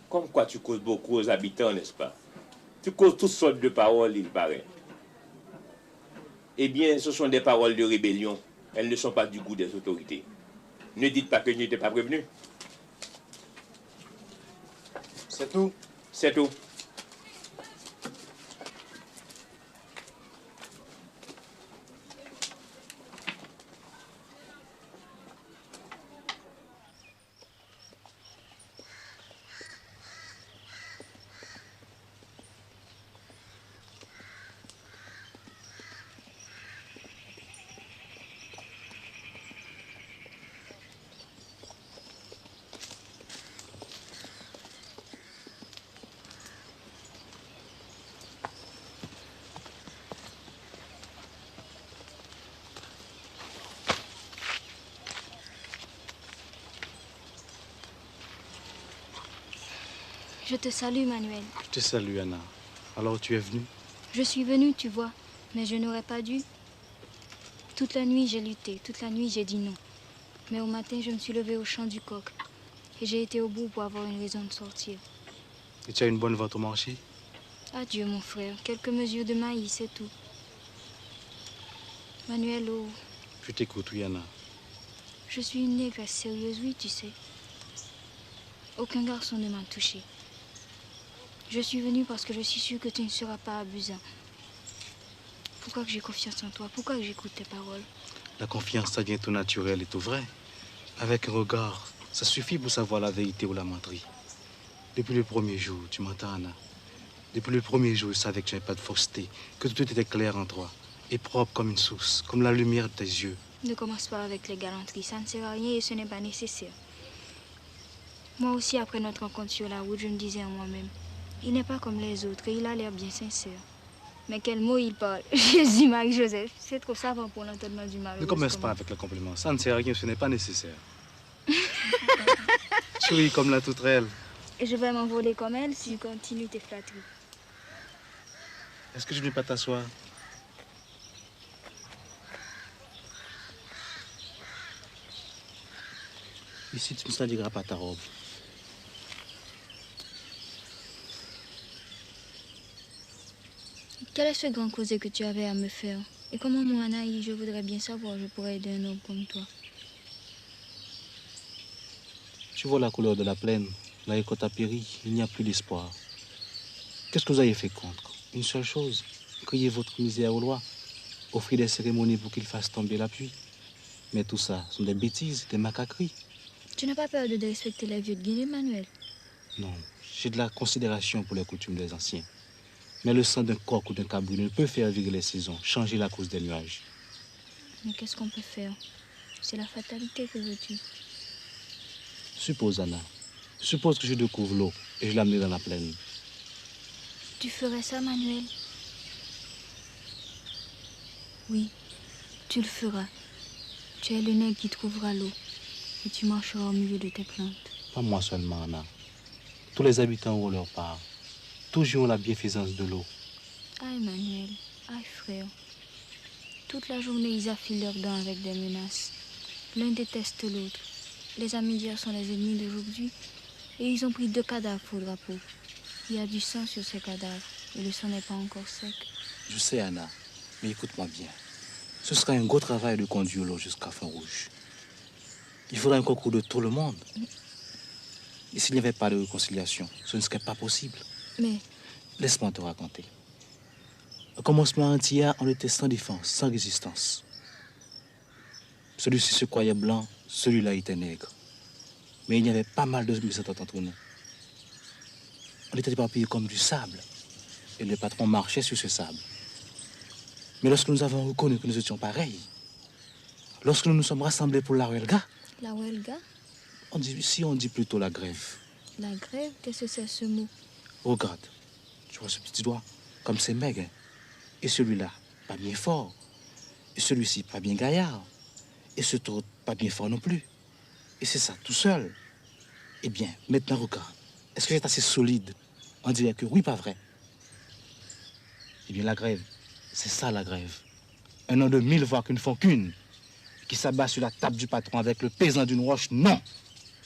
comme quoi tu causes beaucoup aux habitants, n'est-ce pas? Tu causes toutes sortes de paroles, il paraît. Eh bien, ce sont des paroles de rébellion. Elles ne sont pas du goût des autorités. Ne dites pas que je n'étais pas prévenu. C'est tout? C'est tout. Je te salue, Manuel. Je te salue, Anna. Alors tu es venue? Je suis venue, tu vois, mais je n'aurais pas dû. Toute la nuit, j'ai lutté. Toute la nuit, j'ai dit non. Mais au matin, je me suis levée au chant du coq. Et j'ai été au bout pour avoir une raison de sortir. Et tu as une bonne vente au marché? Adieu, mon frère. Quelques mesures de maïs, c'est tout. Manuel, oh, Je t'écoute, oui, Anna. je suis une négresse sérieuse, oui, tu sais. Aucun garçon ne m'a touchée. Je suis venue parce que je suis sûre que tu ne seras pas abusant. Pourquoi que j'ai confiance en toi? Pourquoi que j'écoute tes paroles? La confiance, ça vient tout naturel et tout vrai. Avec un regard, ça suffit pour savoir la vérité ou la menterie. Depuis le premier jour, tu m'entends, Anna? Depuis le premier jour, je savais que tu n'avais pas de fausseté, que tout était clair en toi, et propre comme une source, comme la lumière de tes yeux. Ne commence pas avec les galanteries, ça ne sert à rien et ce n'est pas nécessaire. Moi aussi, après notre rencontre sur la route, je me disais en moi-même, il n'est pas comme les autres et il a l'air bien sincère. Mais quel mot il parle. Jésus, Marie-Joseph, c'est trop savant pour l'entendement du malheureux. Ne commence pas avec le compliment, ça ne sert à rien, ce n'est pas nécessaire. Tu ris comme la toutrelle. Et je vais m'envoler comme elle si tu continues tes flatteries. Est-ce que je ne vais pas t'asseoir? Ici, tu ne saliras pas ta robe. Quel est ce grand causé que tu avais à me faire? Et comment, moi, Anaïs, je voudrais bien savoir, je pourrais aider un homme comme toi. Tu vois la couleur de la plaine, la récolte a péri, il n'y a plus d'espoir. Qu'est-ce que vous avez fait contre? Une seule chose, crier votre misère aux lois, offrir des cérémonies pour qu'ils fassent tomber la pluie. Mais tout ça, ce sont des bêtises, des macaqueries. Tu n'as pas peur de respecter les vieux de Guinée, Manuel? Non, j'ai de la considération pour les coutumes des anciens. Mais le sang d'un coq ou d'un cabri ne peut faire virer les saisons, changer la course des nuages. Mais qu'est-ce qu'on peut faire? C'est la fatalité, que veux-tu? Suppose, Anna, suppose que je découvre l'eau et je l'amène dans la plaine. Tu ferais ça, Manuel? Oui, tu le feras. Tu es le nègre qui trouvera l'eau et tu marcheras au milieu de tes plantes. Pas moi seulement, Anna. Tous les habitants ont leur part. Tous ont la bienfaisance de l'eau. Aïe, Manuel, aïe, frère. Toute la journée, ils affilent leurs dents avec des menaces. L'un déteste l'autre. Les amis d'hier sont les ennemis d'aujourd'hui. Et ils ont pris 2 cadavres pour le drapeau. Il y a du sang sur ces cadavres. Et le sang n'est pas encore sec. Je sais, Anna, mais écoute-moi bien. Ce sera un gros travail de conduire l'eau jusqu'à Fond-Rouge. Il faudra un concours de tout le monde. Et s'il n'y avait pas de réconciliation, ce ne serait pas possible. Mais... Laisse-moi te raconter. Au commencement entier, on était sans défense, sans résistance. Celui-ci se croyait blanc, celui-là était nègre. Mais il y avait pas mal de mésententes entre nous. On était éparpillés comme du sable. Et le patron marchait sur ce sable. Mais lorsque nous avons reconnu que nous étions pareils, lorsque nous nous sommes rassemblés pour la Huelga, La Huelga? on dit plutôt la grève. La grève? Qu'est-ce que c'est ce mot? Regarde, tu vois ce petit doigt, comme c'est maigre. Hein? Et celui-là, pas bien fort. Et celui-ci, pas bien gaillard. Et ce autre, pas bien fort non plus. Et c'est ça, tout seul. Eh bien, maintenant, regarde. Est-ce que c'est assez solide? On dirait que oui, pas vrai. Eh bien, la grève, c'est ça la grève. Un homme de 1000 voix qui ne font qu'une. Qui s'abat sur la table du patron avec le pesant d'une roche. Non!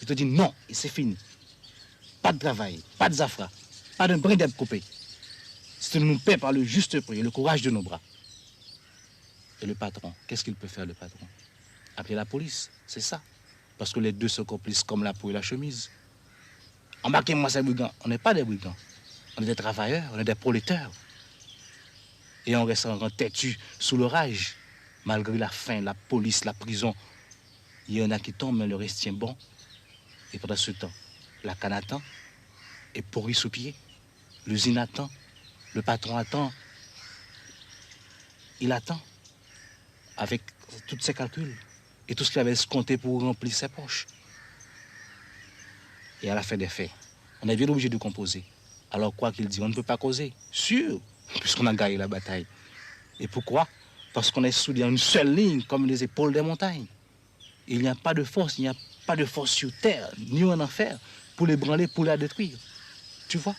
Je te dis non, et c'est fini. Pas de travail, pas de zafra, pas d'un brin d'herbe coupé. C'est de nous paie par le juste prix et le courage de nos bras. Et le patron, qu'est-ce qu'il peut faire, le patron? Appeler la police, c'est ça. Parce que les deux sont complices comme la peau et la chemise. Embarquez-moi ces brigands. On n'est pas des brigands. On est des travailleurs, on est des prolétaires. Et on reste en têtu sous l'orage. Malgré la faim, la police, la prison. Il y en a qui tombent, mais le reste tient bon. Et pendant ce temps, la canne attend, est pourrie sous pied. L'usine attend, le patron attend. Il attend, avec tous ses calculs et tout ce qu'il avait escompté pour remplir ses poches. Et à la fin des faits, on est bien obligé de composer. Alors quoi qu'il dit, on ne peut pas causer. Sûr, puisqu'on a gagné la bataille. Et pourquoi? Parce qu'on est soudés en une seule ligne, comme les épaules des montagnes. Il n'y a pas de force, il n'y a pas de force sur terre, ni en enfer, pour l'ébranler, pour la détruire. Tu vois?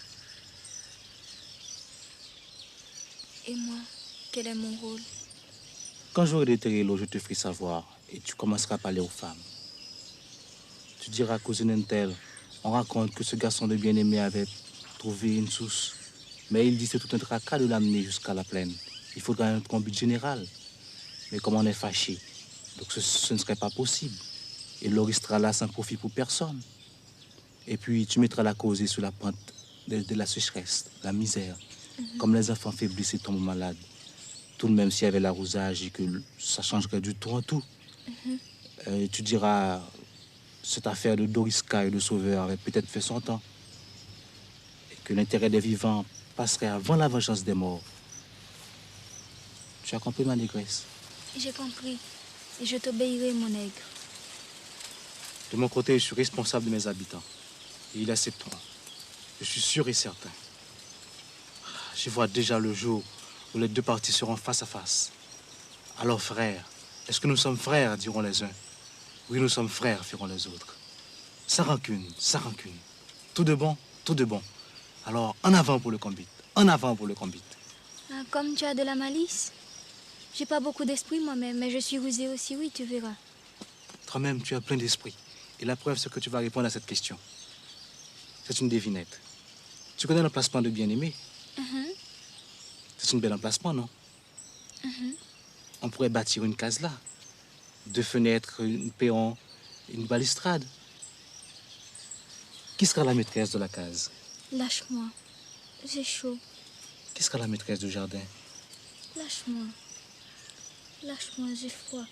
Et moi, quel est mon rôle? Quand j'aurai déterré l'eau, je te ferai savoir et tu commenceras à parler aux femmes. Tu diras à cousine Intel, on raconte que ce garçon de bien-aimé avait trouvé une source. Mais il dit que c'est tout un tracas de l'amener jusqu'à la plaine. Il faudra un combat général. Mais comme on est fâché, donc ce ne serait pas possible. Et l'eau restera là sans profit pour personne. Et puis tu mettras la causée sur la pente de la sécheresse, la misère. Comme les enfants faiblissent et tombent malades. Tout de même s'il y avait l'arrosage et que ça changerait du tout en tout. Tu diras, cette affaire de Doriska et de Sauveur avait peut-être fait son temps. Et que l'intérêt des vivants passerait avant la vengeance des morts. Tu as compris, ma négresse? J'ai compris. Et je t'obéirai, mon nègre. De mon côté, je suis responsable de mes habitants. Et ils accepteront. Je suis sûr et certain. Je vois déjà le jour où les deux parties seront face à face. Alors, frères, est-ce que nous sommes frères, diront les uns? Oui, nous sommes frères, diront les autres. Sans rancune, sans rancune. Tout de bon, tout de bon. Alors, en avant pour le combat. En avant pour le combat. Ah, comme tu as de la malice. J'ai pas beaucoup d'esprit moi-même, mais je suis rusée aussi, oui, tu verras. Toi-même, tu as plein d'esprit. Et la preuve, c'est que tu vas répondre à cette question. C'est une devinette. Tu connais l'emplacement de bien-aimé? C'est un bel emplacement, non? On pourrait bâtir une case là. 2 fenêtres, une perron, une balustrade. Qui sera la maîtresse de la case? Lâche-moi. J'ai chaud. Qui sera la maîtresse du jardin? Lâche-moi. Lâche-moi, j'ai froid.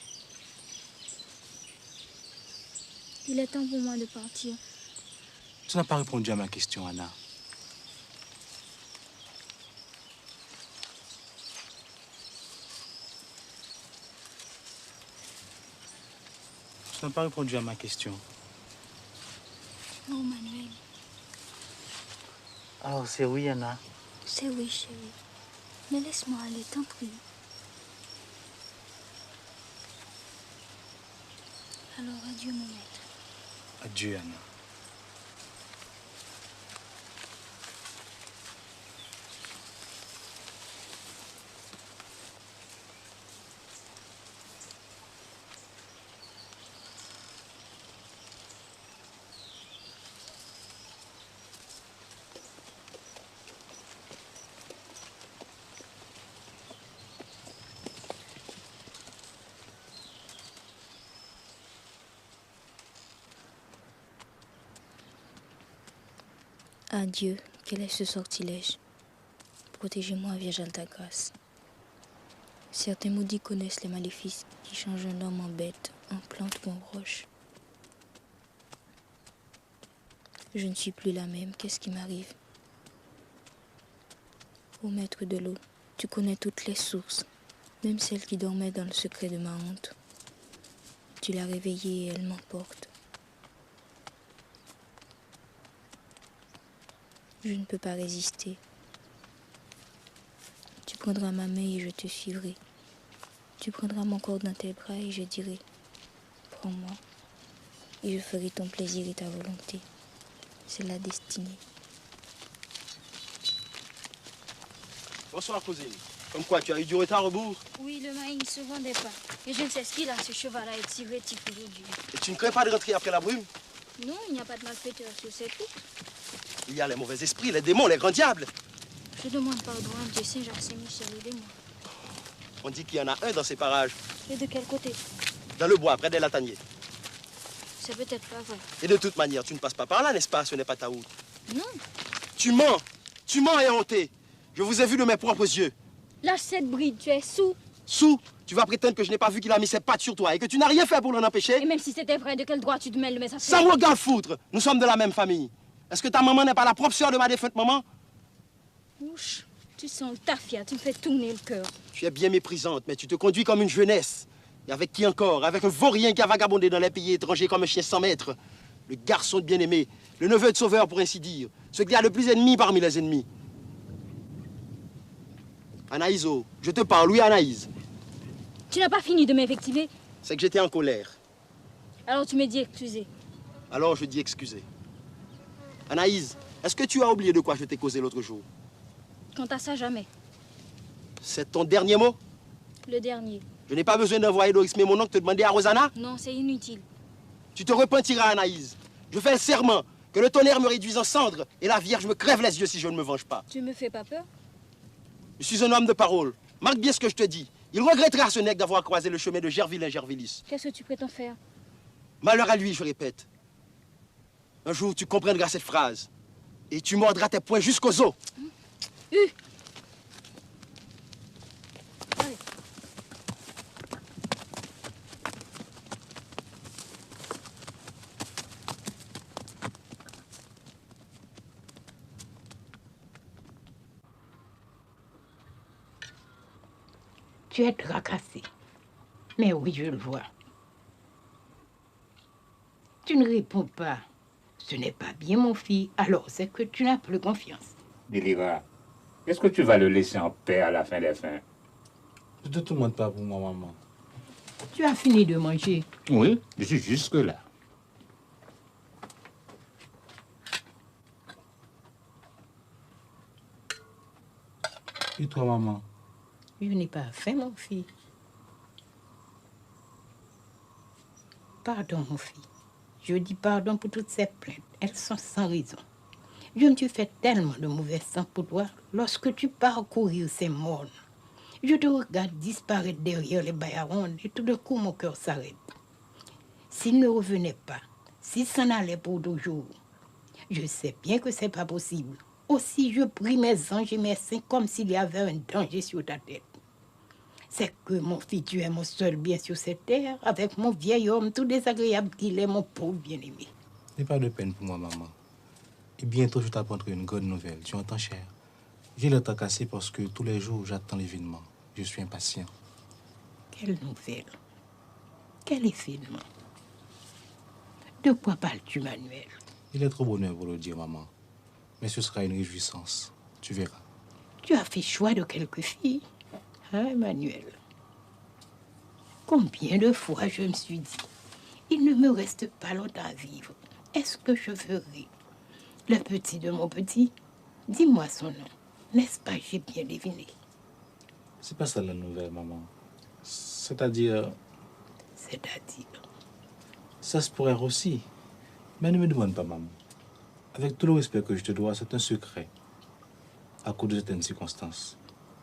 Il est temps pour moi de partir. Tu n'as pas répondu à ma question, Anna. Tu n'as pas répondu à ma question. Non, Manuel. Alors, c'est oui, Anna. C'est oui, chérie. Mais laisse-moi aller, t'en prie. Alors, adieu, mon maître. Adieu, Anna. Adieu, quel est ce sortilège? Protégez-moi, Vierge Altagrace. Certains maudits connaissent les maléfices qui changent un homme en bête, en plante ou en roche. Je ne suis plus la même, qu'est-ce qui m'arrive? Ô maître de l'eau, tu connais toutes les sources, même celle qui dormait dans le secret de ma honte. Tu l'as réveillée et elle m'emporte. Je ne peux pas résister. Tu prendras ma main et je te suivrai. Tu prendras mon corps dans tes bras et je dirai, prends-moi. Et je ferai ton plaisir et ta volonté. C'est la destinée. Bonsoir, cousine. Comme quoi, tu as eu du retard au bout? Oui, le maïs ne se vendait pas. Et je ne sais ce qu'il a, ce cheval-là est si rétif aujourd'hui. Et tu ne crains pas de rentrer après la brume? Non, il n'y a pas de malfaiteur sur cette route. Il y a les mauvais esprits, les démons, les grands diables. Je demande pardon à Dieu Saint-Jacques, Saint-Michel et moi. On dit qu'il y en a un dans ces parages. Et de quel côté? Dans le bois, près des lataniers. C'est peut-être pas vrai. Et de toute manière, tu ne passes pas par là, n'est-ce pas? Ce n'est pas ta route. Non. Tu mens. Tu mens et honté. Je vous ai vu de mes propres yeux. Lâche cette bride, tu es sous. Sous? Tu vas prétendre que je n'ai pas vu qu'il a mis ses pattes sur toi et que tu n'as rien fait pour l'en empêcher? Et même si c'était vrai, de quel droit tu te mêles de mes affaires? Ça me regarde foutre. Nous sommes de la même famille. Est-ce que ta maman n'est pas la propre sœur de ma défunte maman? Ouch, tu sens le tafia, tu me fais tourner le cœur. Tu es bien méprisante, mais tu te conduis comme une jeunesse. Et avec qui encore? Avec un vaurien qui a vagabondé dans les pays étrangers comme un chien sans maître. Le garçon de bien-aimé, le neveu de Sauveur pour ainsi dire. Ce qui a le plus ennemi parmi les ennemis. Anaïs, oh, je te parle, oui Anaïs. Tu n'as pas fini de m'invectiver? C'est que j'étais en colère. Alors tu me dis excusez. Alors je dis excusez. Anaïs, Est-ce que tu as oublié de quoi je t'ai causé l'autre jour? Quant à ça, jamais. C'est ton dernier mot? Le dernier. Je n'ai pas besoin d'envoyer Doris mais mon oncle te demander à Rosanna? Non, c'est inutile. Tu te repentiras, Anaïs. Je fais le serment que le tonnerre me réduise en cendres et la Vierge me crève les yeux si je ne me venge pas. Tu me fais pas peur? Je suis un homme de parole. Marque bien ce que je te dis. Il regrettera ce nègre d'avoir croisé le chemin de Gerville Gervilis. Qu'est-ce que tu prétends faire? Malheur à lui, je répète. Un jour, tu comprendras cette phrase. Et tu mordras tes poings jusqu'aux os. Tu es tracassé. Mais oui, je le vois. Tu ne réponds pas. Ce n'est pas bien, mon fils. Alors, c'est que tu n'as plus confiance. Délira, est-ce que tu vas le laisser en paix à la fin des fins? Ne te tourmente pas pour moi, maman. Tu as fini de manger? Oui, je suis jusque-là. Et toi, maman? Je n'ai pas faim, mon fils. Pardon, mon fils. Je dis pardon pour toutes ces plaintes. Elles sont sans raison. Je me suis fait tellement de mauvais sang pour toi lorsque tu parcourir ces mornes. Je te regarde disparaître derrière les baillarons et tout d'un coup mon cœur s'arrête. S'il ne revenait pas, s'il s'en allait pour toujours, je sais bien que c'est pas possible. Aussi je prie mes anges et mes saints comme s'il y avait un danger sur ta tête. C'est que mon fils, tu es mon seul bien sur cette terre, avec mon vieil homme tout désagréable qu'il est, mon pauvre bien-aimé. N'aie pas de peine pour moi, maman. Et bientôt, je t'apprendrai une bonne nouvelle. Tu entends, cher? J'ai le temps cassé parce que tous les jours, j'attends l'événement. Je suis impatient. Quelle nouvelle? Quel événement? De quoi parles-tu, Manuel? Il est trop bonheur pour le dire, maman. Mais ce sera une réjouissance. Tu verras. Tu as fait choix de quelques filles. Hein, Manuel? Combien de fois je me suis dit, il ne me reste pas longtemps à vivre. Est-ce que je ferai le petit de mon petit? Dis-moi son nom. N'est-ce pas, j'ai bien deviné? C'est pas ça la nouvelle, maman. C'est-à-dire... C'est-à-dire? Ça se pourrait aussi. Mais ne me demande pas, maman. Avec tout le respect que je te dois, c'est un secret. À cause de certaines circonstances.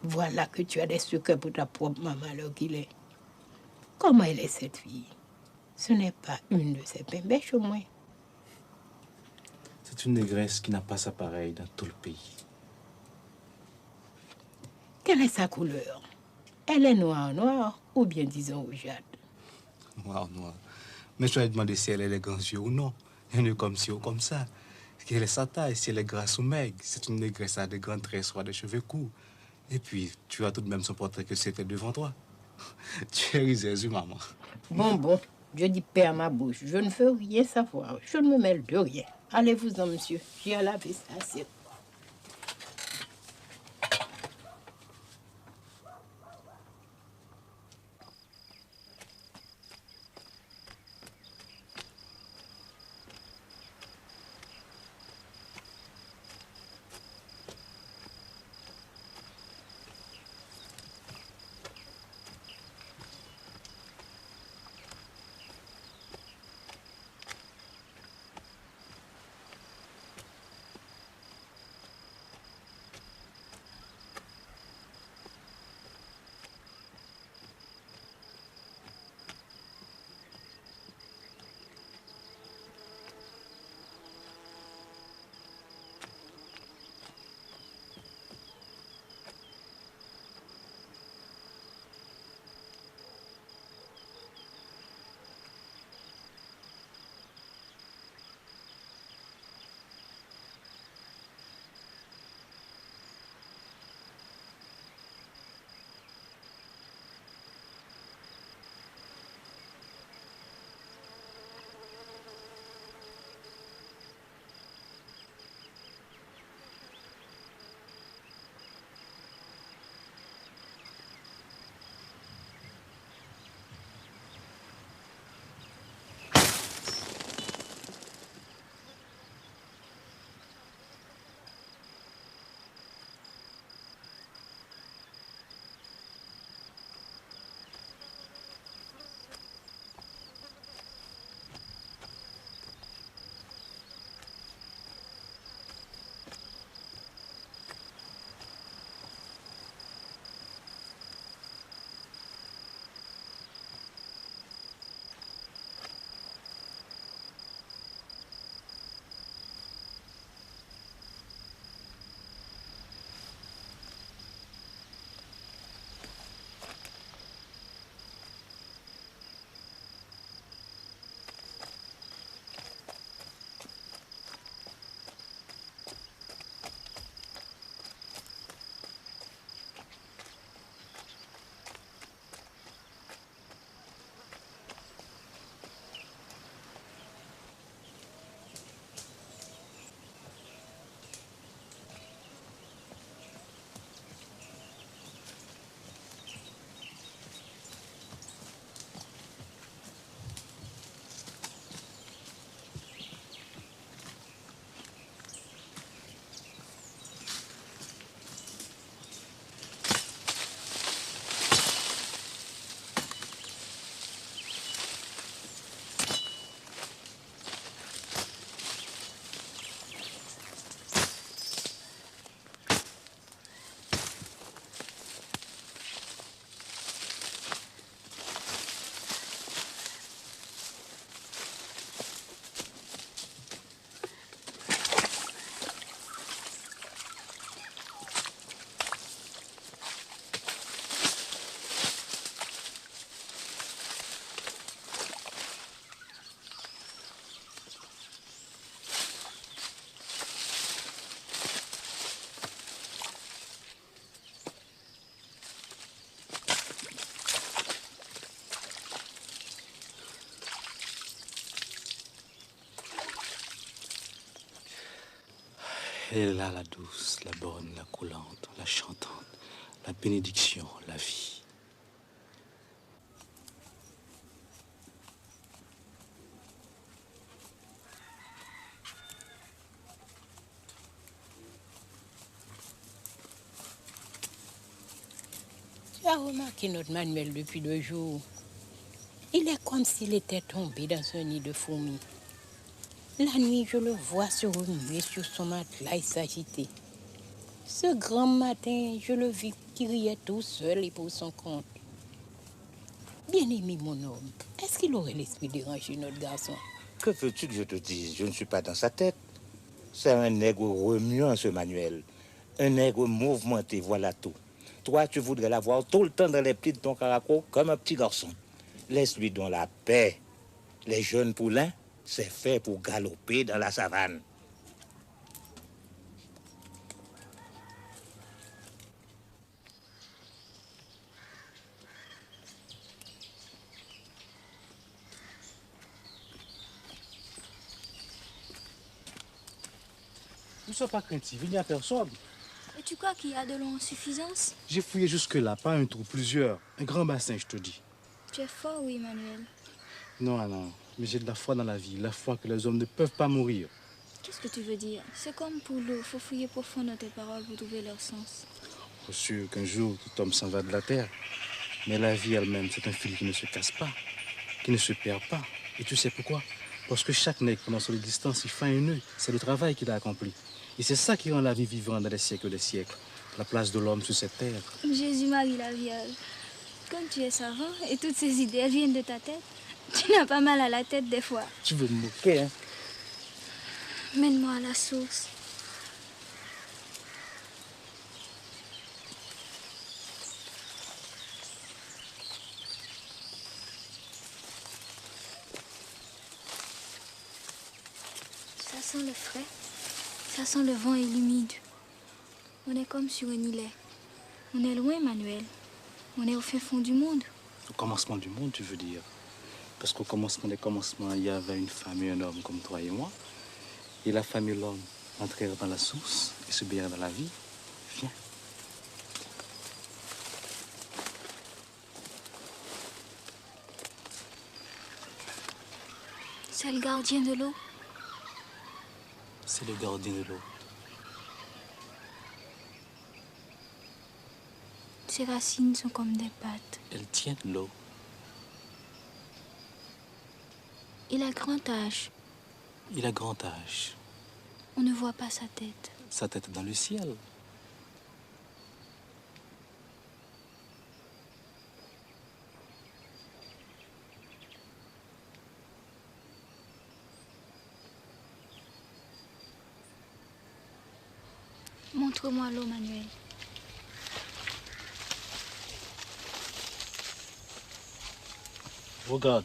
Voilà que tu as des secrets pour ta propre maman, alors qu'il est. Comment elle est, cette fille? Ce n'est pas une de ces bêches, au moins. C'est une négresse qui n'a pas sa pareille dans tout le pays. Quelle est sa couleur? Elle est noire ou bien disons rougeâtre? Noire. Mais je vais demander si elle est grands yeux ou non. Elle est comme ci ou comme ça. Quelle est sa taille, si elle est grasse ou maigre. C'est une négresse à de grands traits, soit des cheveux courts. Et puis, tu as tout de même son portrait que c'était devant toi. Tu es risée, maman. Bon, je dis paix à ma bouche. Je ne veux rien savoir. Je ne me mêle de rien. Allez-vous-en, monsieur. J'ai à laver ça assiette. Elle est là, la douce, la bonne, la collante, la chantante, la bénédiction, la vie. Tu as remarqué notre Manuel depuis 2 jours. Il est comme s'il était tombé dans un nid de fourmis. La nuit, je le vois se remuer sur son matelas et s'agiter. Ce grand matin, je le vis qui riait tout seul et pour son compte. Bien-aimé, mon homme, est-ce qu'il aurait l'esprit déranger notre garçon? Que veux-tu que je te dise? Je ne suis pas dans sa tête. C'est un nègre remuant, ce Manuel. Un nègre mouvementé, voilà tout. Toi, tu voudrais l'avoir tout le temps dans les plis de ton caraco comme un petit garçon. Laisse-lui donc la paix. Les jeunes poulains, c'est fait pour galoper dans la savane. Ne sois pas craintif, il n'y a personne. Et tu crois qu'il y a de l'eau en suffisance? J'ai fouillé jusque-là, pas un trou, plusieurs. Un grand bassin, je te dis. Tu es fort, oui, Emmanuel. Non, non, mais j'ai de la foi dans la vie, la foi que les hommes ne peuvent pas mourir. Qu'est-ce que tu veux dire? C'est comme pour l'eau, faut fouiller profond dans tes paroles pour trouver leur sens. Je suis sûr qu'un jour, tout homme s'en va de la terre. Mais la vie elle-même, c'est un fil qui ne se casse pas, qui ne se perd pas. Et tu sais pourquoi? Parce que chaque nègre, pendant son existence, il fait un nœud. C'est le travail qu'il a accompli. Et c'est ça qui rend la vie vivante dans les siècles des siècles. La place de l'homme sur cette terre. Jésus-Marie la Vierge, comme tu es savant et toutes ces idées, elles viennent de ta tête. Tu n'as pas mal à la tête des fois. Tu veux me moquer, hein? Mène-moi à la source. Ça sent le frais, ça sent le vent et l'humide. On est comme sur un îlet. On est loin, Manuel. On est au fin fond du monde. Au commencement du monde, tu veux dire? Parce qu'au commencement des commencements, il y avait une femme et un homme comme toi et moi. Et la femme et l'homme entrèrent dans la source et se baignèrent dans la vie. Viens. C'est le gardien de l'eau. C'est le gardien de l'eau. Ses racines sont comme des pattes. Elle tient l'eau. Il a grand âge. Il a grand âge. On ne voit pas sa tête. Sa tête dans le ciel. Montre-moi l'eau, Manuel. Regarde.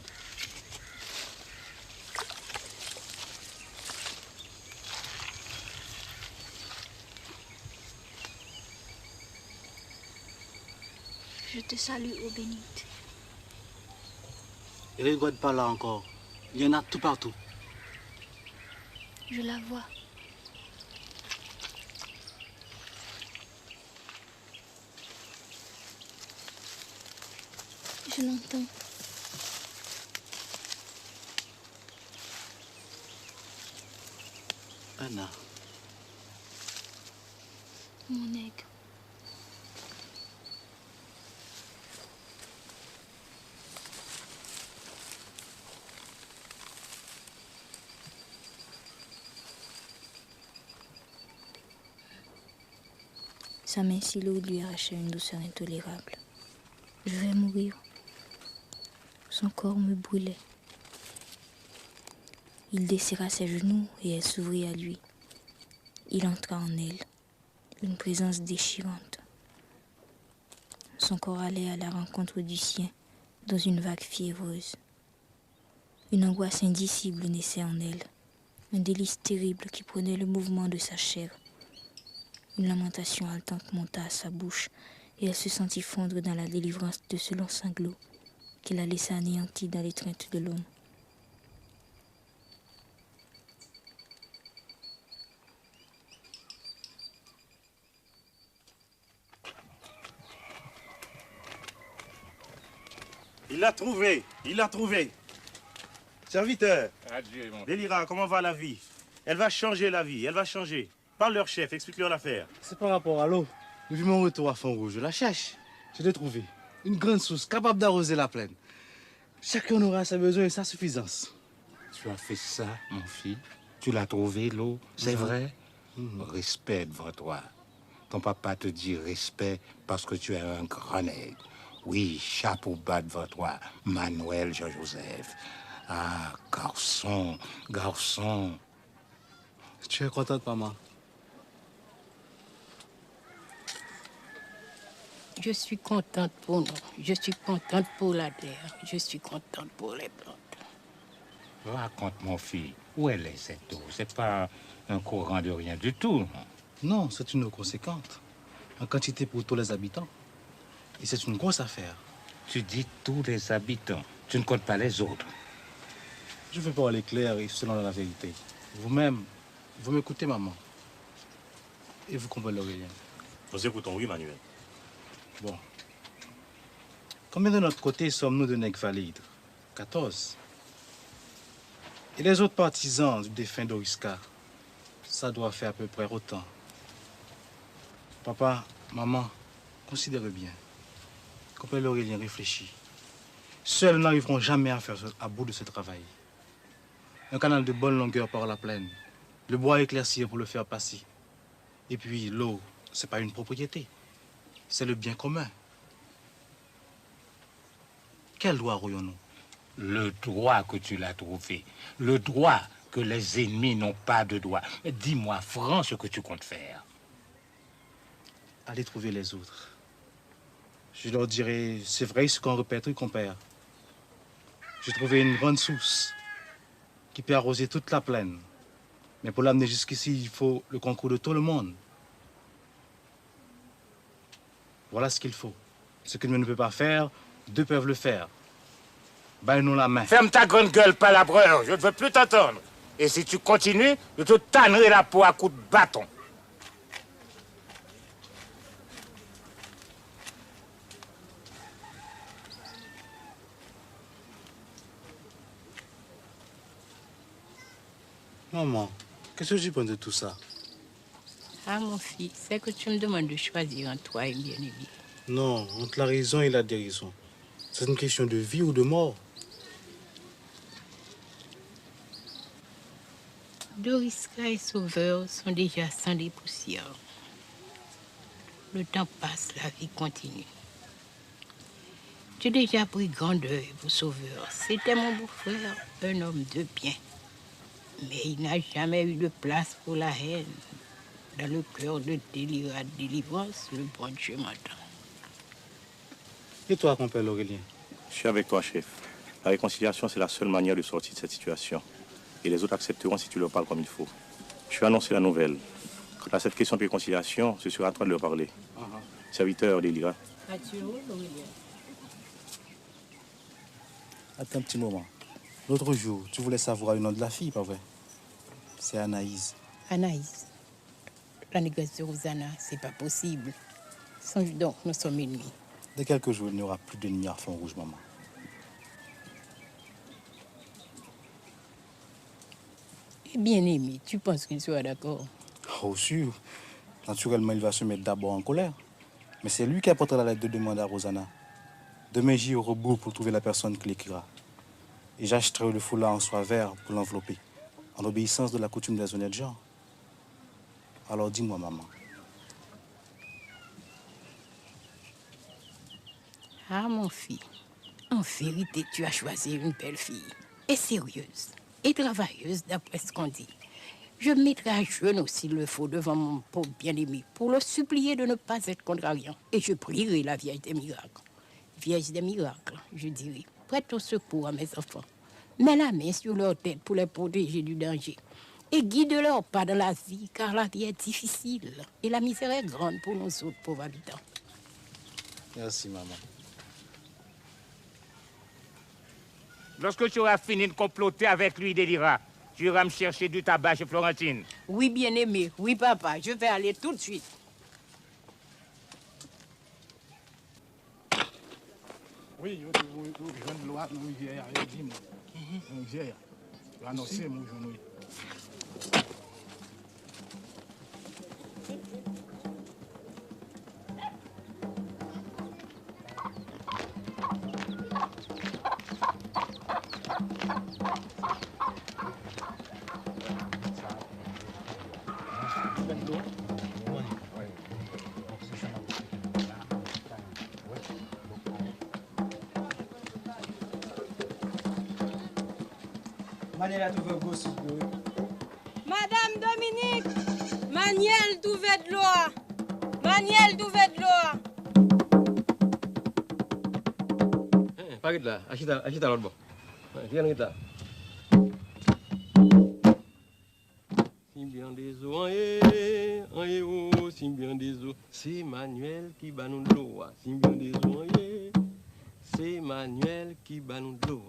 Je te salue, ô bénite. Et ne regarde pas là encore. Il y en a tout partout. Je la vois. Je l'entends. Anna. Mon nègre. Sa main si lourde lui arrachait une douceur intolérable. Je vais mourir. Son corps me brûlait. Il desserra ses genoux et elle s'ouvrit à lui. Il entra en elle, une présence déchirante. Son corps allait à la rencontre du sien dans une vague fiévreuse. Une angoisse indicible naissait en elle, un délice terrible qui prenait le mouvement de sa chair. Une lamentation haletante monta à sa bouche et elle se sentit fondre dans la délivrance de ce long sanglot qui la laissa anéantie dans l'étreinte de l'homme. Il l'a trouvé. Il l'a trouvé. Serviteur. Adieu, mon Délira, comment va la vie? Elle va changer la vie. Elle va changer. Parle leur chef, explique-leur l'affaire. C'est par rapport à l'eau. Depuis mon retour à Font-Rouge, je la cherche. Je l'ai trouvée. Une grande source capable d'arroser la plaine. Chacun aura ses besoins et sa suffisance. Tu as fait ça, mon fils? Tu l'as trouvé, l'eau? C'est vrai? Respect devant toi. Ton papa te dit respect parce que tu es un grand nègre. Oui, chapeau bas devant toi, Manuel Jean-Joseph. Ah, garçon, garçon. Tu es contente, maman? Je suis contente pour nous. Je suis contente pour la terre. Je suis contente pour les plantes. Raconte, mon fils, où elle est cette eau? C'est pas un courant de rien du tout, non? Non, c'est une eau conséquente. En quantité pour tous les habitants. Et c'est une grosse affaire. Tu dis tous les habitants. Tu ne comptes pas les autres. Je veux parler clair et selon la vérité. Vous-même, vous m'écoutez, maman. Et vous comprenez rien. Nous écoutons, oui, Manuel. Bon. Combien de notre côté sommes-nous de nègres valides? 14. Et les autres partisans du défunt Doriska, ça doit faire à peu près autant. Papa, maman, considérez bien. Compère Aurélien réfléchit. Seuls n'arriveront jamais à faire à bout de ce travail. Un canal de bonne longueur par la plaine. Le bois éclairci pour le faire passer. Et puis l'eau, c'est pas une propriété. C'est le bien commun. Quel droit aurions-nous? Le droit que tu l'as trouvé. Le droit que les ennemis n'ont pas de droit. Dis-moi franc ce que tu comptes faire. Allez trouver les autres. Je leur dirai, c'est vrai ce qu'on répète, oui, compère. J'ai trouvé une grande source qui peut arroser toute la plaine. Mais pour l'amener jusqu'ici, il faut le concours de tout le monde. Voilà ce qu'il faut. Ce que l'un ne peut pas faire, deux peuvent le faire. Baille-nous la main. Ferme ta grande gueule, palabreur. Je ne veux plus t'entendre. Et si tu continues, je te tannerai la peau à coups de bâton. Maman, qu'est-ce que tu penses de tout ça? Ah, mon fils, c'est que tu me demandes de choisir entre toi et bien-aimé. Non, entre la raison et la dérision. C'est une question de vie ou de mort. Doriska et Sauveur sont déjà sans des poussières. Le temps passe, la vie continue. J'ai déjà pris grand deuil pour Sauveur. C'était mon beau-frère, un homme de bien. Mais il n'a jamais eu de place pour la haine. Dans le cœur de Délira de délivrance, le bon Dieu m'entend. Et toi, compère Aurélien? Je suis avec toi, chef. La réconciliation, c'est la seule manière de sortir de cette situation. Et les autres accepteront si tu leur parles comme il faut. Je vais annoncer la nouvelle. Quant à cette question de réconciliation, je serai en train de leur parler. Serviteur Délira. Adieu, Aurélien. Attends un petit moment. L'autre jour, tu voulais savoir le nom de la fille, pas vrai? C'est Anaïs. Anaïs, la négresse de Rosanna, c'est pas possible. Songe donc, nous sommes ennemis. Dans quelques jours, il n'y aura plus d'ennemis à Font-Rouge, maman. Et bien aimé, tu penses qu'il sera d'accord? Oh, sûr. Naturellement, il va se mettre d'abord en colère. Mais c'est lui qui apportera la lettre de demande à Rosanna. Demain, j'irai au rebours pour trouver la personne qui l'écrira. Et j'achèterai le foulard en soie vert pour l'envelopper, en obéissance de la coutume des honnêtes gens. Alors dis-moi, maman. Ah, mon fils, en vérité, tu as choisi une belle fille, et sérieuse, et travailleuse, d'après ce qu'on dit. Je me mettrai à genoux s'il le faut devant mon pauvre bien-aimé pour le supplier de ne pas être contrariant. Et je prierai la Vierge des miracles. Vierge des miracles, je dirai, prête au secours à mes enfants. Mets la main sur leur tête pour les protéger du danger. Et guide-leur pas dans la vie, car la vie est difficile. Et la misère est grande pour nos autres pauvres habitants. Merci, maman. Lorsque tu auras fini de comploter avec lui, Délira, tu iras me chercher du tabac chez Florentine. Oui, bien-aimé. Oui, papa. Je vais aller tout de suite. Oui, je viens de loi, nous, il y a dit, mon Dieu, l'annoncer, mon genou. Madame Dominique, Maniel Douvet-de-Loa. Maniel Douvet-de-Loa. Pas là, achète à l'autre bord. Viens là. Symbian des eaux, oh, Symbian des eaux. C'est Manuel qui bat nous de l'eau. Symbian des eaux, c'est Manuel qui bat nous de l'eau.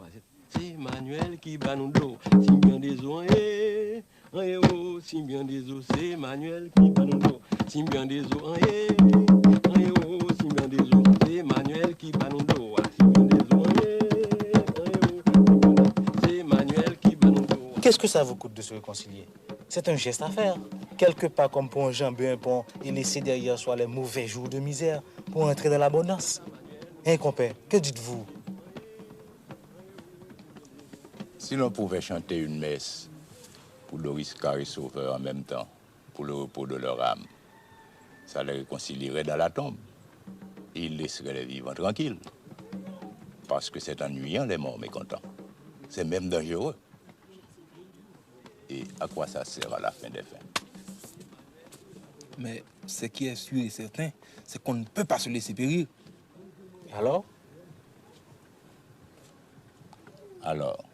C'est Manuel qui bat nous de l'eau. Symbian des eaux, oh, Symbian des eaux. C'est Manuel qui bat nous de l'eau. Symbian des eaux, oh, Symbian des eaux. C'est Manuel qui bat nous de l'eau. Qu'est-ce que ça vous coûte de se réconcilier? C'est un geste à faire. Quelque part comme pour enjamber un pont et laisser derrière soi les mauvais jours de misère pour entrer dans l'abondance. Hein, compère, que dites-vous? Si l'on pouvait chanter une messe pour Doris Carré Sauveur en même temps, pour le repos de leur âme, ça les réconcilierait dans la tombe. Ils laisseraient les vivants tranquilles. Parce que c'est ennuyant, les morts mécontents. C'est même dangereux. Et à quoi ça sert à la fin des fins? Mais ce qui est sûr et certain, c'est qu'on ne peut pas se laisser périr. Alors? Alors,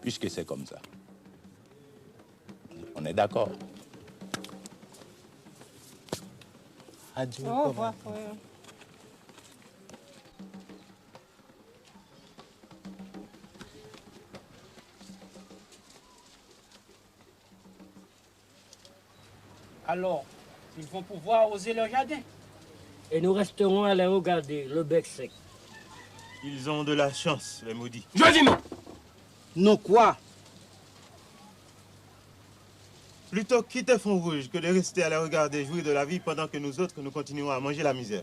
puisque c'est comme ça, on est d'accord. Adieu. Au revoir, frère. Alors, ils vont pouvoir oser leur jardin. Et nous resterons à les regarder, le bec sec. Ils ont de la chance, les maudits. Je dis non. Non quoi? Plutôt quitter Font-Rouge que de rester à les regarder jouir de la vie pendant que nous autres, nous continuons à manger la misère.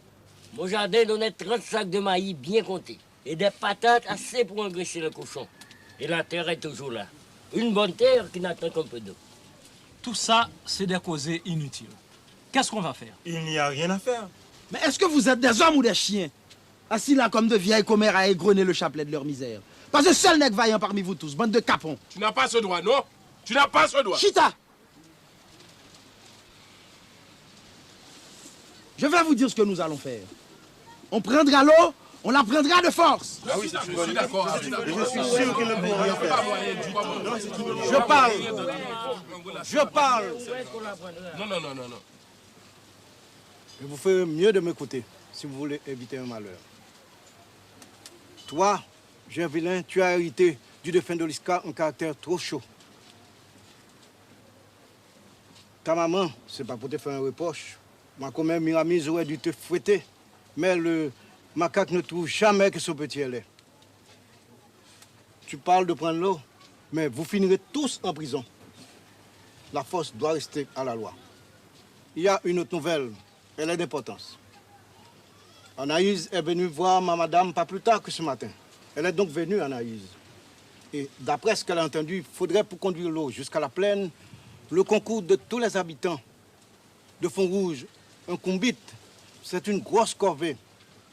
Mon jardin donnait 30 sacs de maïs bien comptés et des patates assez pour engraisser le cochon. Et la terre est toujours là. Une bonne terre qui n'attend qu'un peu d'eau. Tout ça, c'est des causées inutiles. Qu'est-ce qu'on va faire? Il n'y a rien à faire. Mais est-ce que vous êtes des hommes ou des chiens? Assis là comme de vieilles commères à égrener le chapelet de leur misère. Parce que seul nègre vaillant parmi vous tous, bande de capons. Tu n'as pas ce droit, non? Tu n'as pas ce droit. Chita! Je vais vous dire ce que nous allons faire. On prendra l'eau, on la prendra de force. Ah oui, je suis d'accord. Je suis sûr qu'il ne pourra rien faire. Je parle. Je parle. Non, non, non, non, non. Je vous fais mieux de m'écouter si vous voulez éviter un malheur. Toi, jeune vilain, tu as hérité du défunt d'Oliska un caractère trop chaud. Ta maman, c'est pas pour te faire un reproche. Ma commère Miramise aurait dû te fouetter. Mais le macaque ne trouve jamais que son petit lait. Tu parles de prendre l'eau, mais vous finirez tous en prison. La force doit rester à la loi. Il y a une autre nouvelle, elle est d'importance. Anaïs est venue voir ma madame pas plus tard que ce matin. Elle est donc venue, Anaïs. Et d'après ce qu'elle a entendu, il faudrait pour conduire l'eau jusqu'à la plaine, le concours de tous les habitants de Font-Rouge, un combite. C'est une grosse corvée,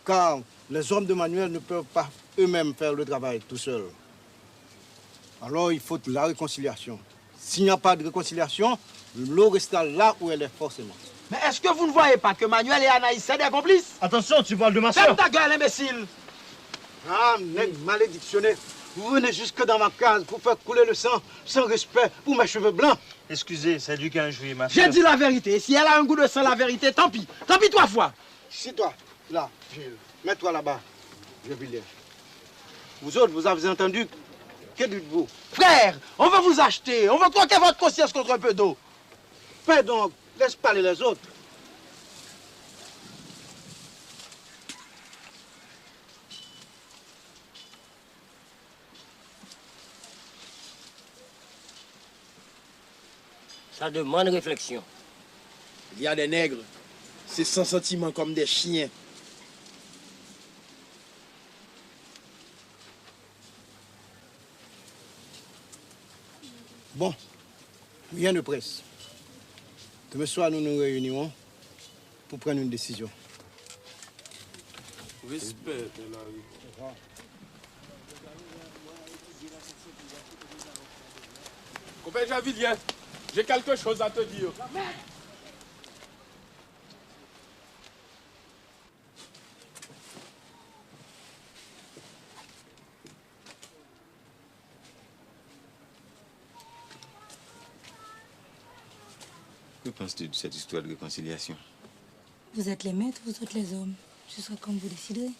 car les hommes de manuel ne peuvent pas eux-mêmes faire le travail tout seuls. Alors il faut la réconciliation. S'il n'y a pas de réconciliation, l'eau restera là où elle est forcément. Mais est-ce que vous ne voyez pas que Manuel et Anaïs sont des complices? Attention, tu parles de ma soeur. Ferme ta gueule, imbécile! Ah, nègre malédictionné. Vous venez jusque dans ma case pour faire couler le sang sans respect pour mes cheveux blancs. Excusez, c'est lui qui a injurié ma soeur. J'ai dit la vérité. Si elle a un goût de sang, la vérité, tant pis. Tant pis 3 fois. Si toi, là, Gilles, mets-toi là-bas. Je vais lire. Vous autres, vous avez entendu? Que dites-vous? Frère, on veut vous acheter. On veut croquer votre conscience contre un peu d'eau. Fais donc, laisse parler les autres. Ça demande réflexion. Il y a des nègres, c'est sans sentiment comme des chiens. Bon, rien ne presse. Demain soir, nous nous réunirons pour prendre une décision. Respect, Compère Javilien, j'ai quelque chose à te dire. Que penses-tu de cette histoire de réconciliation? Vous êtes les maîtres, vous êtes les hommes. Ce sera comme vous déciderez.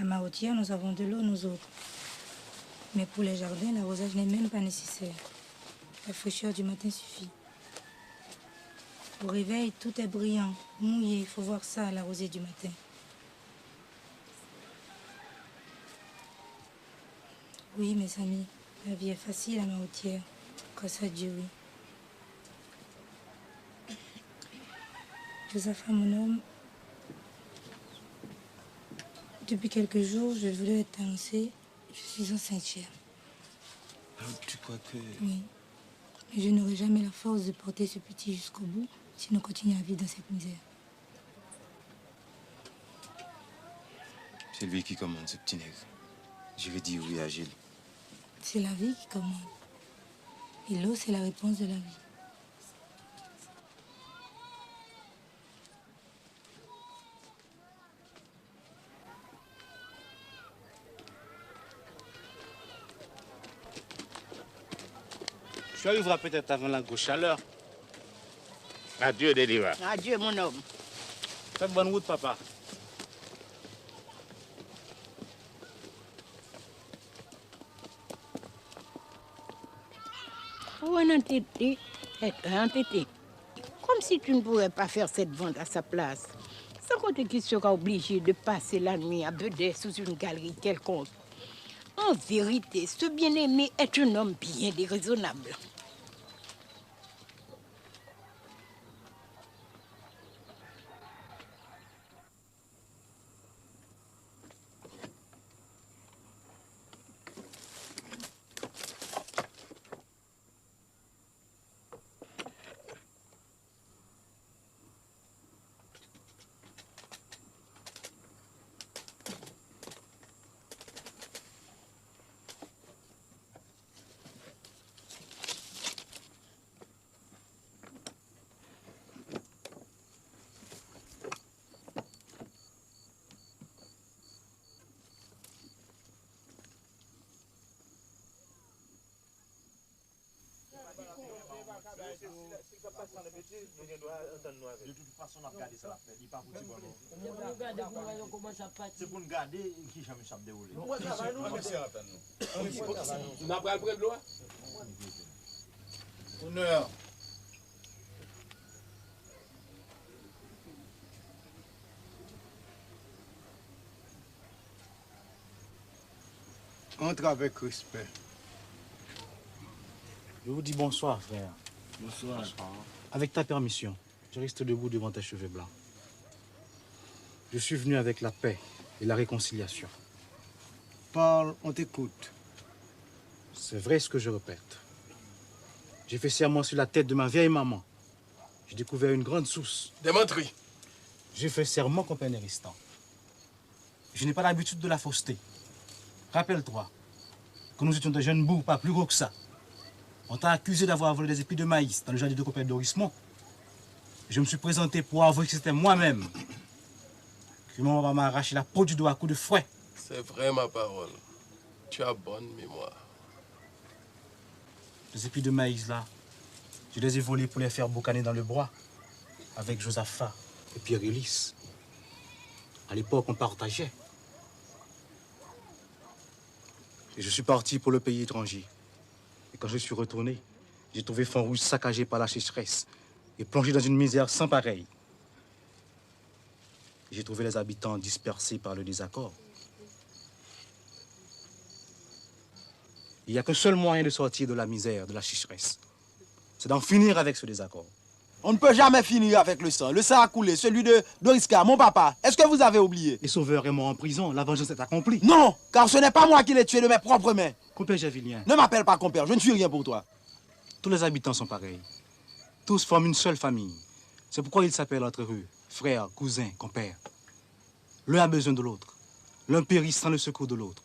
À Mahotière, nous avons de l'eau, nous autres. Mais pour les jardins, l'arrosage n'est même pas nécessaire. La fraîcheur du matin suffit. Au réveil, tout est brillant, mouillé. Il faut voir ça à la rosée du matin. Oui, mes amis, la vie est facile à Mahotière. Grâce à Dieu, oui. Josaphat, mon homme, depuis quelques jours, je voulais t'annoncer, je suis enceinte, chère. Tu crois que... Oui. Mais je n'aurai jamais la force de porter ce petit jusqu'au bout si nous continuons à vivre dans cette misère. C'est lui qui commande, ce petit nègre. Je vais dire oui à Gilles. C'est la vie qui commande. Et l'eau, c'est la réponse de la vie. Tu arriveras peut-être avant la grosse chaleur. Adieu, Deliva. Adieu, mon homme. Faites bonne route, papa. Pour un entêté, être entêté. Comme si tu ne pourrais pas faire cette vente à sa place. Sans compter qu'il sera obligé de passer la nuit à Bedès sous une galerie quelconque. En vérité, ce bien-aimé est un homme bien déraisonnable. De toute façon, on a gardé ça la paix. Il n'est pas pour dire c'est pour nous garder qui jamais ça déroulé. On n'a pas le prêt de loi. Honneur. Entre avec respect. Je vous dis bonsoir, frère. Bonsoir. Avec ta permission, je reste debout devant tes cheveux blancs. Je suis venu avec la paix et la réconciliation. Parle, on t'écoute. C'est vrai ce que je répète. J'ai fait serment sur la tête de ma vieille maman. J'ai découvert une grande source. Des menteries. J'ai fait serment, compagnie Ristan. Je n'ai pas l'habitude de la fausseté. Rappelle-toi que nous étions des jeunes bourgs, pas plus gros que ça. On t'a accusé d'avoir volé des épis de maïs dans le jardin de copain d'Orismont. Je me suis présenté pour avouer que c'était moi-même. Que mon maman m'a arraché la peau du doigt à coups de fouet. C'est vrai ma parole. Tu as bonne mémoire. Les épis de maïs là, je les ai volés pour les faire boucaner dans le bois. Avec Josaphat et Pierre-Ulysse. À l'époque, on partageait. Et je suis parti pour le pays étranger. Et quand je suis retourné, j'ai trouvé Font-Rouge saccagé par la sécheresse et plongé dans une misère sans pareille. J'ai trouvé les habitants dispersés par le désaccord. Il n'y a qu'un seul moyen de sortir de la misère, de la sécheresse. C'est d'en finir avec ce désaccord. On ne peut jamais finir avec le sang. Le sang a coulé, celui de Doriska, mon papa. Est-ce que vous avez oublié? Les sauveurs est mort en prison, la vengeance est accomplie. Non, car ce n'est pas moi qui l'ai tué de mes propres mains. Compère Javilien. Ne m'appelle pas compère, je ne suis rien pour toi. Tous les habitants sont pareils. Tous forment une seule famille. C'est pourquoi ils s'appellent entre eux frères, cousins, compères. L'un a besoin de l'autre. L'un périt sans le secours de l'autre.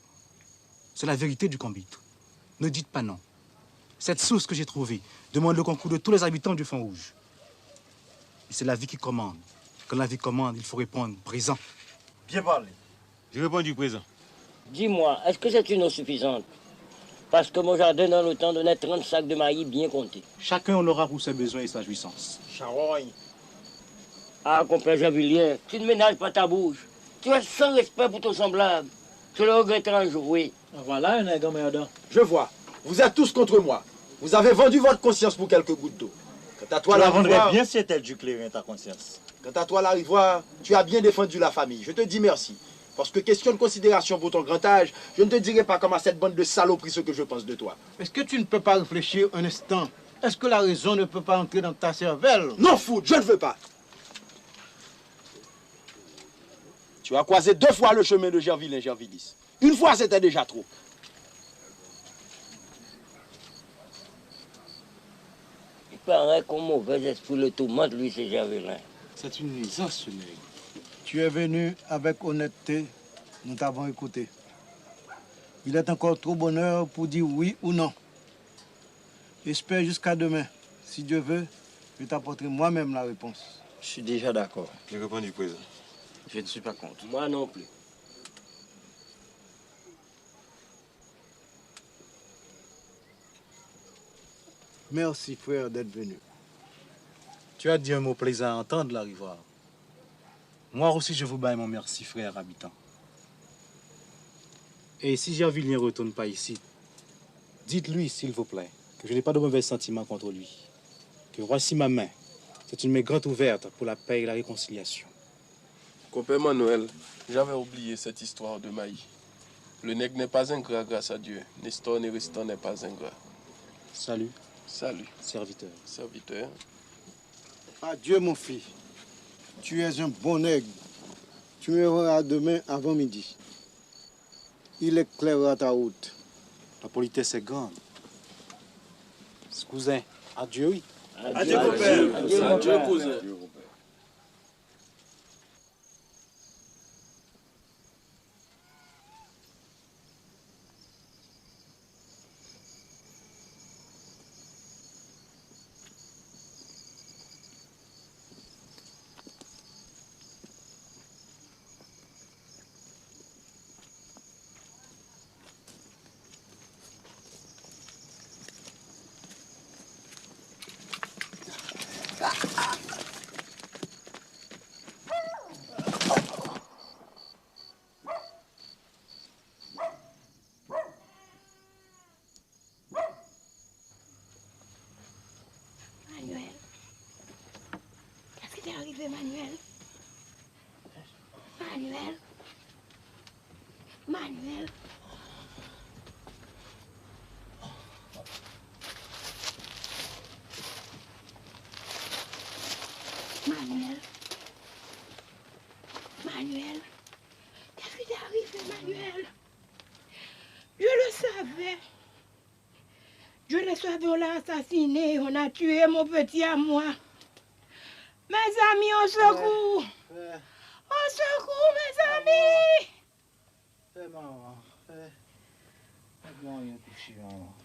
C'est la vérité du combitre. Ne dites pas non. Cette source que j'ai trouvée demande le concours de tous les habitants du Fond Rouge. Et c'est la vie qui commande. Quand la vie commande, il faut répondre présent. Bien parlé. Je réponds du présent. Dis-moi, est-ce que c'est une eau suffisante? Parce que mon jardin, dans le temps, donnait 30 sacs de maïs bien comptés. Chacun en aura pour ses besoins et sa jouissance. Charogne. Ah, compère Javilien, tu ne ménages pas ta bouche. Tu es sans respect pour ton semblable. Tu le regretteras un jour, oui. Voilà un nègre merdant. Je vois. Vous êtes tous contre moi. Vous avez vendu votre conscience pour quelques gouttes d'eau. Quant à toi, tu la vendrais l'Arivoire, bien si c'était du clairin, ta conscience. Quant à toi, l'Arivoire, tu as bien défendu la famille. Je te dis merci. Parce que question de considération pour ton grand âge, je ne te dirai pas comme à cette bande de saloperies ce que je pense de toi. Est-ce que tu ne peux pas réfléchir un instant? Est-ce que la raison ne peut pas entrer dans ta cervelle? Non, fou, je ne veux pas. Tu as croisé 2 fois le chemin de Gerville Gervidis. Une fois, c'était déjà trop. Il paraît qu'un mauvais esprit le tourmente, lui, c'est Javelin. C'est une nuisance, ce nègre. Tu es venu avec honnêteté, nous t'avons écouté. Il est encore trop bonheur pour dire oui ou non. Espère jusqu'à demain. Si Dieu veut, je t'apporterai moi-même la réponse. Je suis déjà d'accord. Je réponds du présent. Je ne suis pas contre. Moi non plus. Merci, frère, d'être venu. Tu as dit un mot plaisant à entendre, l'Arivoire. Moi aussi, je vous baille mon merci, frère habitant. Et si Gerville ne retourne pas ici, dites-lui, s'il vous plaît, que je n'ai pas de mauvais sentiments contre lui. Que voici ma main. C'est une main grande ouverte pour la paix et la réconciliation. Compère Manuel, j'avais oublié cette histoire de Maï. Le nègre n'est pas ingrat grâce à Dieu. Nestor Néristan n'est pas ingrat. Salut. Salut. Serviteur. Serviteur. Adieu, mon fils. Tu es un bon nègre. Tu me verras demain avant midi. Il éclairera ta route. La politesse est grande. Cousin, adieu, oui. Adieu, compère. Adieu, cousin. Manuel. Qu'est-ce qui t'est arrivé, Manuel? Manuel. Manuel. Manuel. Manuel. Qu'est-ce qui t'est arrivé, Manuel? Je le savais. Je le savais, on l'a assassiné, on a tué mon petit à moi. Mes amis, au secours! Au secours, mes amis! Fais maman, fais. Fais-moi rien coucher, maman.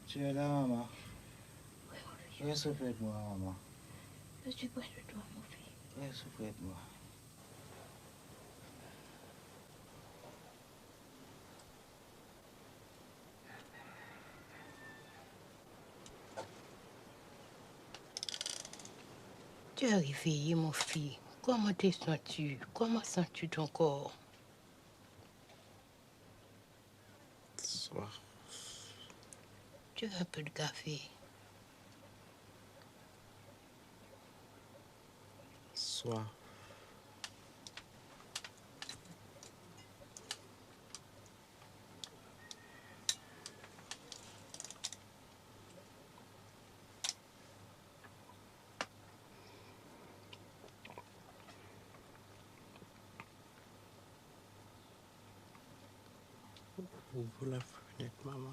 Tu es là, maman. Reste près de moi, maman. Je suis près de toi, mon fils. Reste près de moi. Tu es réveillé, mon fils. Comment te sens-tu? Comment sens-tu ton corps? Soir. Tu Tu veux un peu de café? Soif. Ouvre la fenêtre, maman.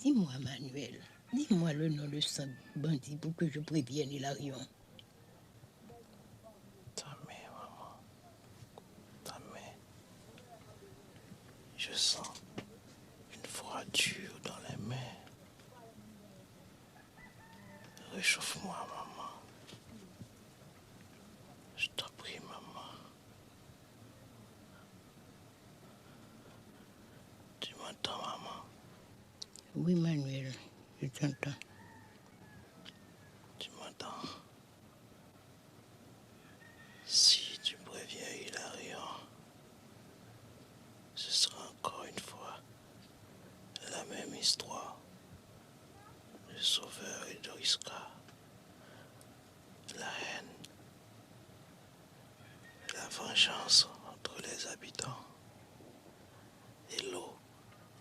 Dis-moi, Manuel, dis-moi le nom de ce bandit pour que je prévienne Hilarion. Ta main, maman. Ta main. Je sens une froidure dans les mains. Réchauffe-moi, maman. Je t'en prie, maman. Tu m'entends, maman? Oui, Manuel, je t'entends. Tu m'entends? Si tu préviens Hilarion, ce sera encore une fois la même histoire. Le Sauveur et Doriska. La haine. La vengeance entre les habitants. Et l'eau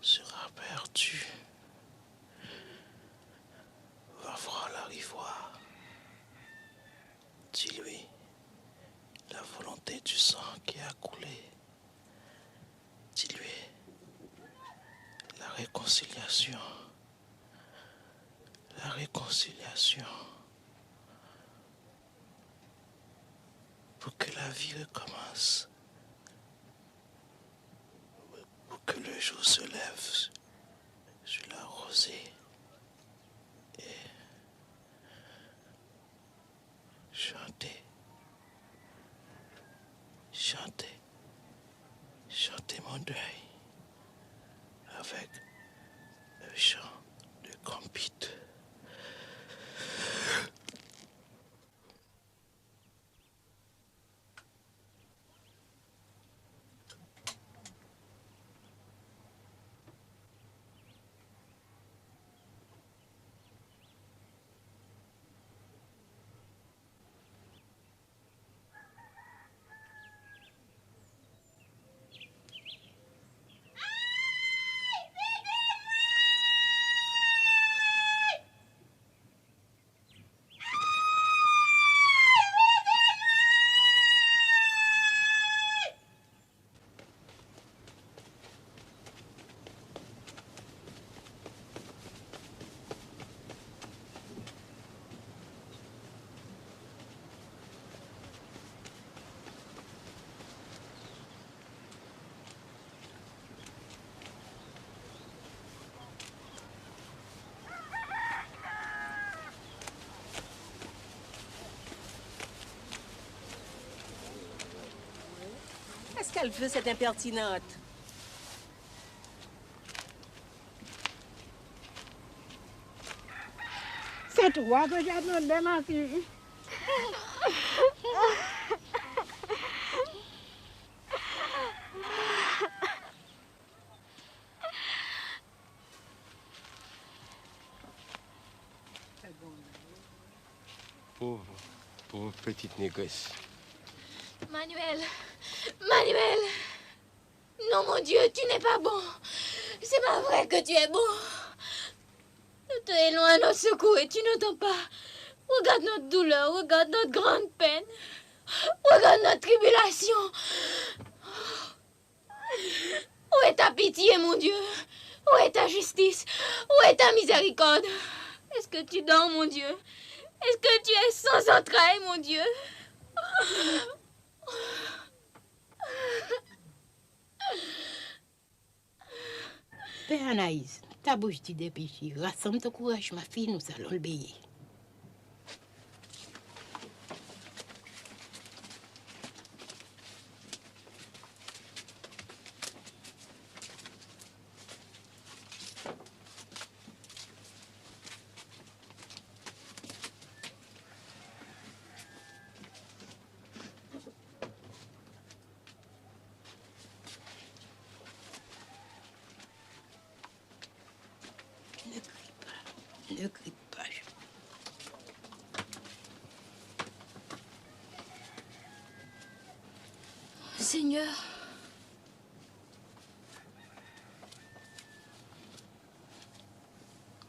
sera perdue. Va voir la rivoire. Dis-lui la volonté du sang qui a coulé. Dis-lui la réconciliation. La réconciliation. Pour que la vie recommence. Pour que le jour se lève sur la rosée. Chantez, chantez, chantez mon deuil avec le chant de Compite. Qu'est-ce qu'elle veut, cette impertinente? C'est toi que j'ai demandé, ma fille. Pauvre petite négresse. Manuel, Manuel, non mon Dieu, tu n'es pas bon. C'est pas vrai que tu es bon. Nous te élons à notre secours et tu n'entends pas. Regarde notre douleur, regarde notre grande peine. Regarde notre tribulation. Où est ta pitié, mon Dieu? Où est ta justice? Où est ta miséricorde? Est-ce que tu dors, mon Dieu? Est-ce que tu es sans entrailles, mon Dieu? Père Anaïs, Ta bouche dit des péchés. Rassemble ton courage, ma fille, nous allons le payer. Ne crie pas. Seigneur,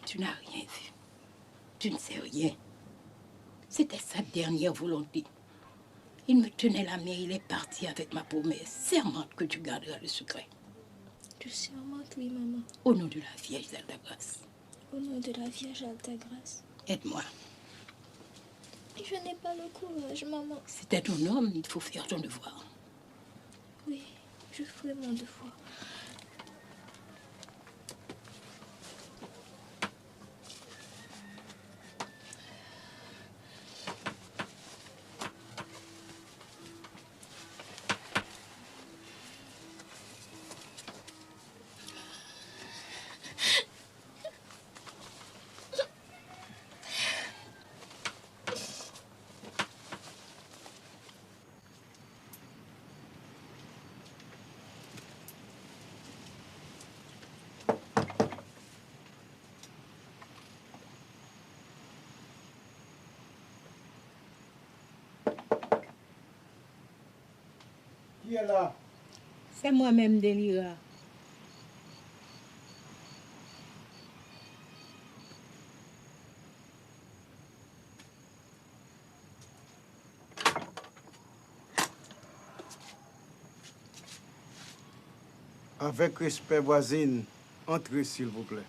tu n'as rien vu. Tu ne sais rien. C'était sa dernière volonté. Il me tenait la main, il est parti avec ma promesse. Sermente que tu garderas le secret. je sermente, oui, maman. Au nom de la Vierge d'Alta-Grâce. Au nom de la Vierge Alta-Grâce. Aide-moi. Je n'ai pas le courage, maman. C'était ton homme, il faut faire ton devoir. Oui, je ferai mon devoir. Qui est là? C'est moi-même, Délira. Avec respect, voisine, entrez s'il vous plaît.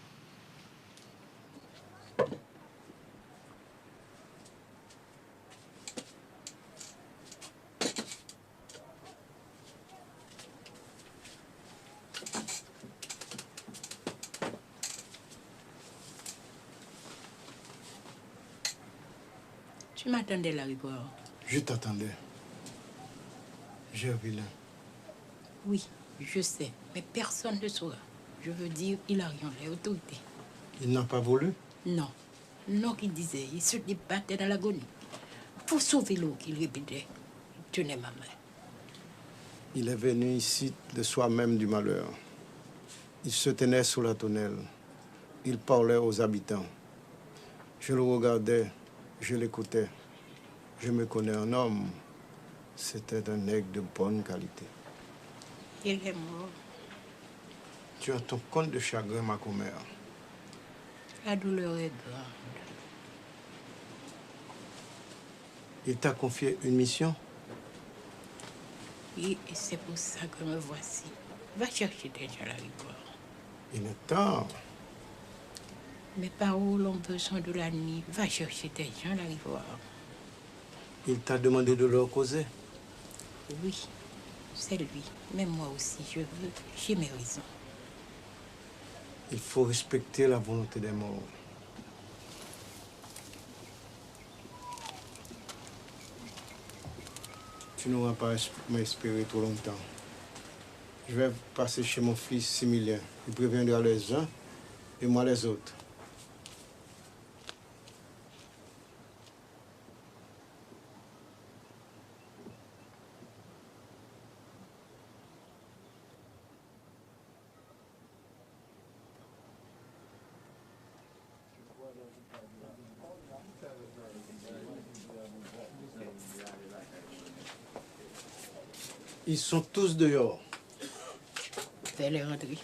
Tu m'attendais là, Rigor? Je t'attendais. J'ai vilain. Oui, je sais, mais personne ne saura. Je veux dire, il a rien les autorités. Il n'a pas voulu? Non. Non, qu'il disait, il se débattait dans l'agonie. Pour sauver l'eau, qu'il répétait, il tenait ma main. Il est venu ici de soi-même du malheur. Il se tenait sous la tonnelle. Il parlait aux habitants. Je le regardais, je l'écoutais. Je me connais un homme. C'était un nègre de bonne qualité. Il est mort. Tu as ton compte de chagrin, ma commère. La douleur est grande. Il t'a confié une mission? Oui, et c'est pour ça que me voici. Va chercher des gens à Rigor. Il est tard. Mes paroles ont besoin de la nuit. Va chercher des gens à Rigor. Il t'a demandé de leur causer? Oui, c'est lui. Mais moi aussi, je veux. J'ai mes raisons. Il faut respecter la volonté des morts. Tu n'auras pas m'espérer trop longtemps. Je vais passer chez mon fils Similien. Il préviendra les uns et moi les autres. Ils sont tous dehors. Fais-les rentrer.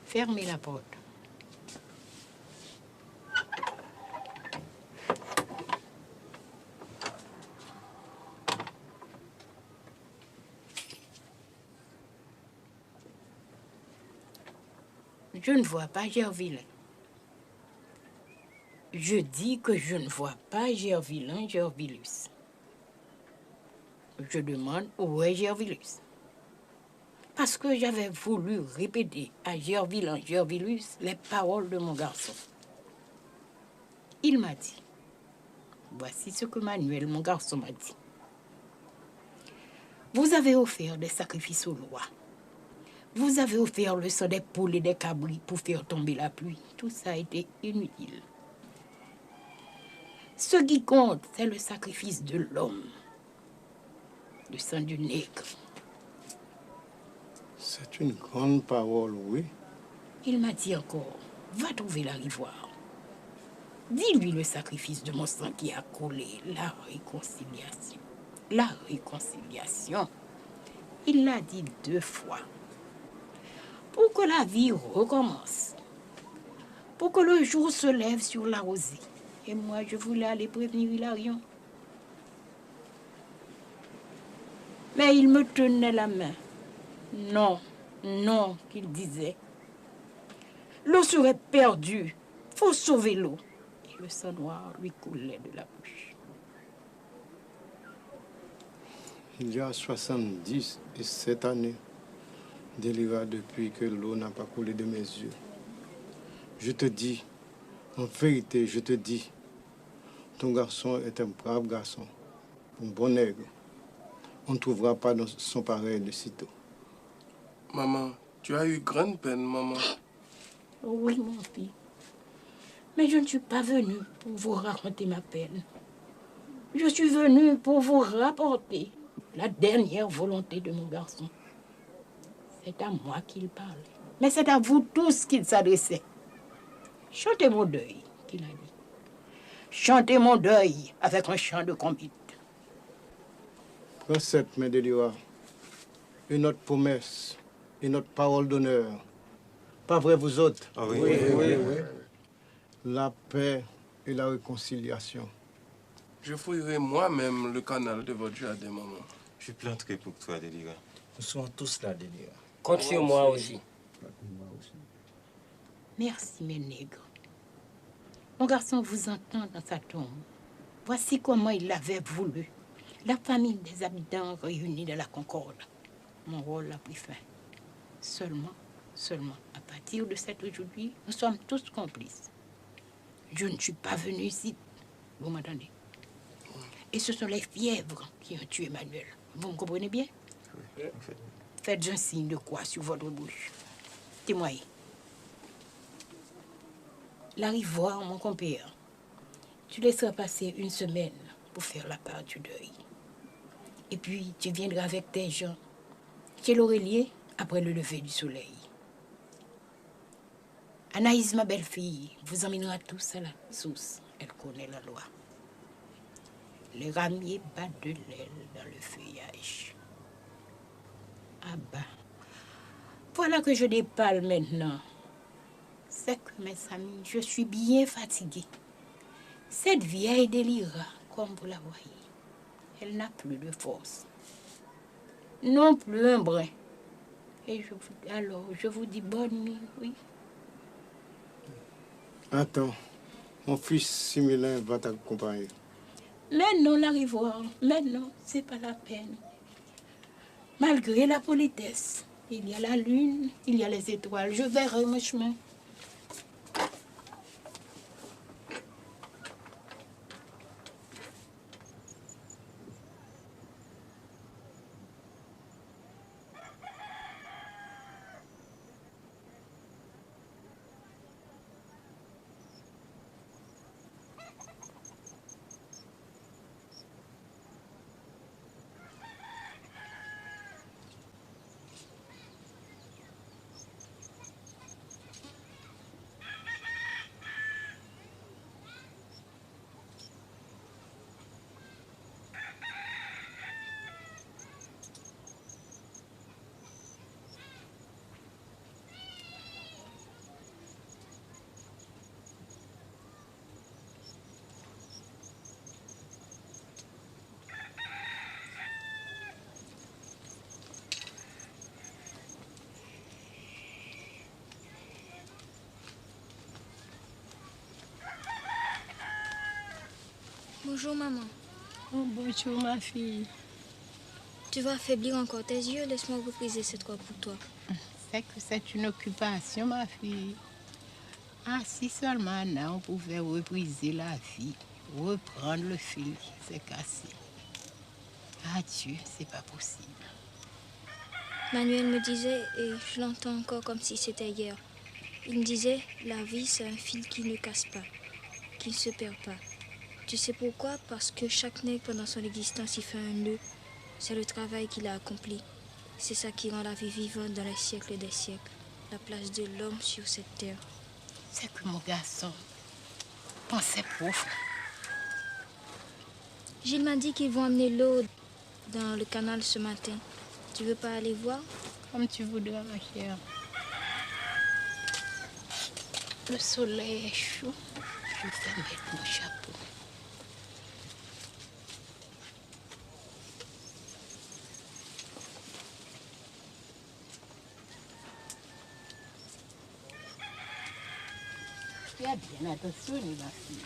Fermez la porte. Je ne vois pas Gervillain. Je dis que je ne vois pas Gervillain Gervillus. Je demande où est Gervillus. Parce que j'avais voulu répéter à Gervillain Gervillus les paroles de mon garçon. Il m'a dit, voici ce que Manuel, mon garçon, m'a dit. Vous avez offert des sacrifices aux lois. Vous avez offert le sang des poules et des cabris pour faire tomber la pluie. Tout ça a été inutile. Ce qui compte, c'est le sacrifice de l'homme, le sang du nègre. C'est une grande parole, oui. Il m'a dit encore, va trouver la rivoire. Dis-lui le sacrifice de mon sang qui a coulé, la réconciliation. La réconciliation. Il l'a dit 2 fois. Pour que la vie recommence. Pour que le jour se lève sur la rosée. Et moi, je voulais aller prévenir Hilarion. Mais il me tenait la main. Non, non, qu'il disait. L'eau serait perdue. Faut sauver l'eau. Et le sang noir lui coulait de la bouche. Il y a 77 années, délira depuis que l'eau n'a pas coulé de mes yeux. Je te dis, en vérité, je te dis, ton garçon est un brave garçon, un bon nègre. On ne trouvera pas dans son pareil de sitôt. Maman, tu as eu grande peine, maman. Oui, mon fils. Mais je ne suis pas venue pour vous raconter ma peine. Je suis venue pour vous rapporter la dernière volonté de mon garçon. C'est à moi qu'il parlait. Mais c'est à vous tous qu'il s'adressait. Chantez mon deuil, qu'il a dit. Chantez mon deuil avec un chant de convite. Prends cette main de Délira, et notre promesse, et notre parole d'honneur. Pas vrai, vous autres? Ah oui. Oui. La paix et la réconciliation. Je fouillerai moi-même le canal de votre jardin, maman. Je planterai pour toi, Délira. Nous sommes tous là, Délira. Compte sur moi aussi. Merci, mes nègres. Mon garçon vous entend dans sa tombe. Voici comment il l'avait voulu. La famille des habitants réunis de la Concorde. Mon rôle a pris fin. Seulement, à partir de cet aujourd'hui, nous sommes tous complices. Je ne suis pas venu ici. Vous m'entendez? Et ce sont les fièvres qui ont tué Manuel. Vous me comprenez bien? Oui. Faites un signe de croix sur votre bouche. Témoignez. La rivoire, mon compère, tu laisseras passer 1 semaine pour faire la part du deuil. Et puis, tu viendras avec tes gens chez l'Aurélier après le lever du soleil. Anaïs, ma belle-fille, vous emmènera tous à la source. Elle connaît la loi. Les ramiers battent de l'aile dans le feuillage. Ah ben, voilà que je dépale maintenant. C'est que, mes amis, je suis bien fatiguée. Cette vieille Délira, comme vous la voyez, elle n'a plus de force. Non plus un brin. Et je vous dis bonne nuit, oui. Attends, mon fils Similin va t'accompagner. Mais non, la rivoire, mais non, c'est pas la peine. Malgré la politesse, il y a la lune, il y a les étoiles, je verrai mon chemin. Bonjour, maman. Oh, bonjour, ma fille. Tu vas affaiblir encore tes yeux. Laisse-moi repriser cette croix pour toi. C'est que c'est une occupation, ma fille. Ah, si seulement, Anna, on pouvait repriser la vie, reprendre le fil qui s'est cassé. Adieu, c'est pas possible. Manuel me disait, et je l'entends encore comme si c'était hier, il me disait, la vie c'est un fil qui ne casse pas, qui ne se perd pas. Tu sais pourquoi? Parce que chaque nègre pendant son existence il fait un nœud. C'est le travail qu'il a accompli. C'est ça qui rend la vie vivante dans les siècles des siècles. La place de l'homme sur cette terre. C'est que mon garçon pensait profond. Gilles m'a dit qu'ils vont amener l'eau dans le canal ce matin. Tu veux pas aller voir? Comme tu voudras, ma chère. Le soleil est chaud. Je vais mettre mon chapeau. Fais bien attention, ma fille.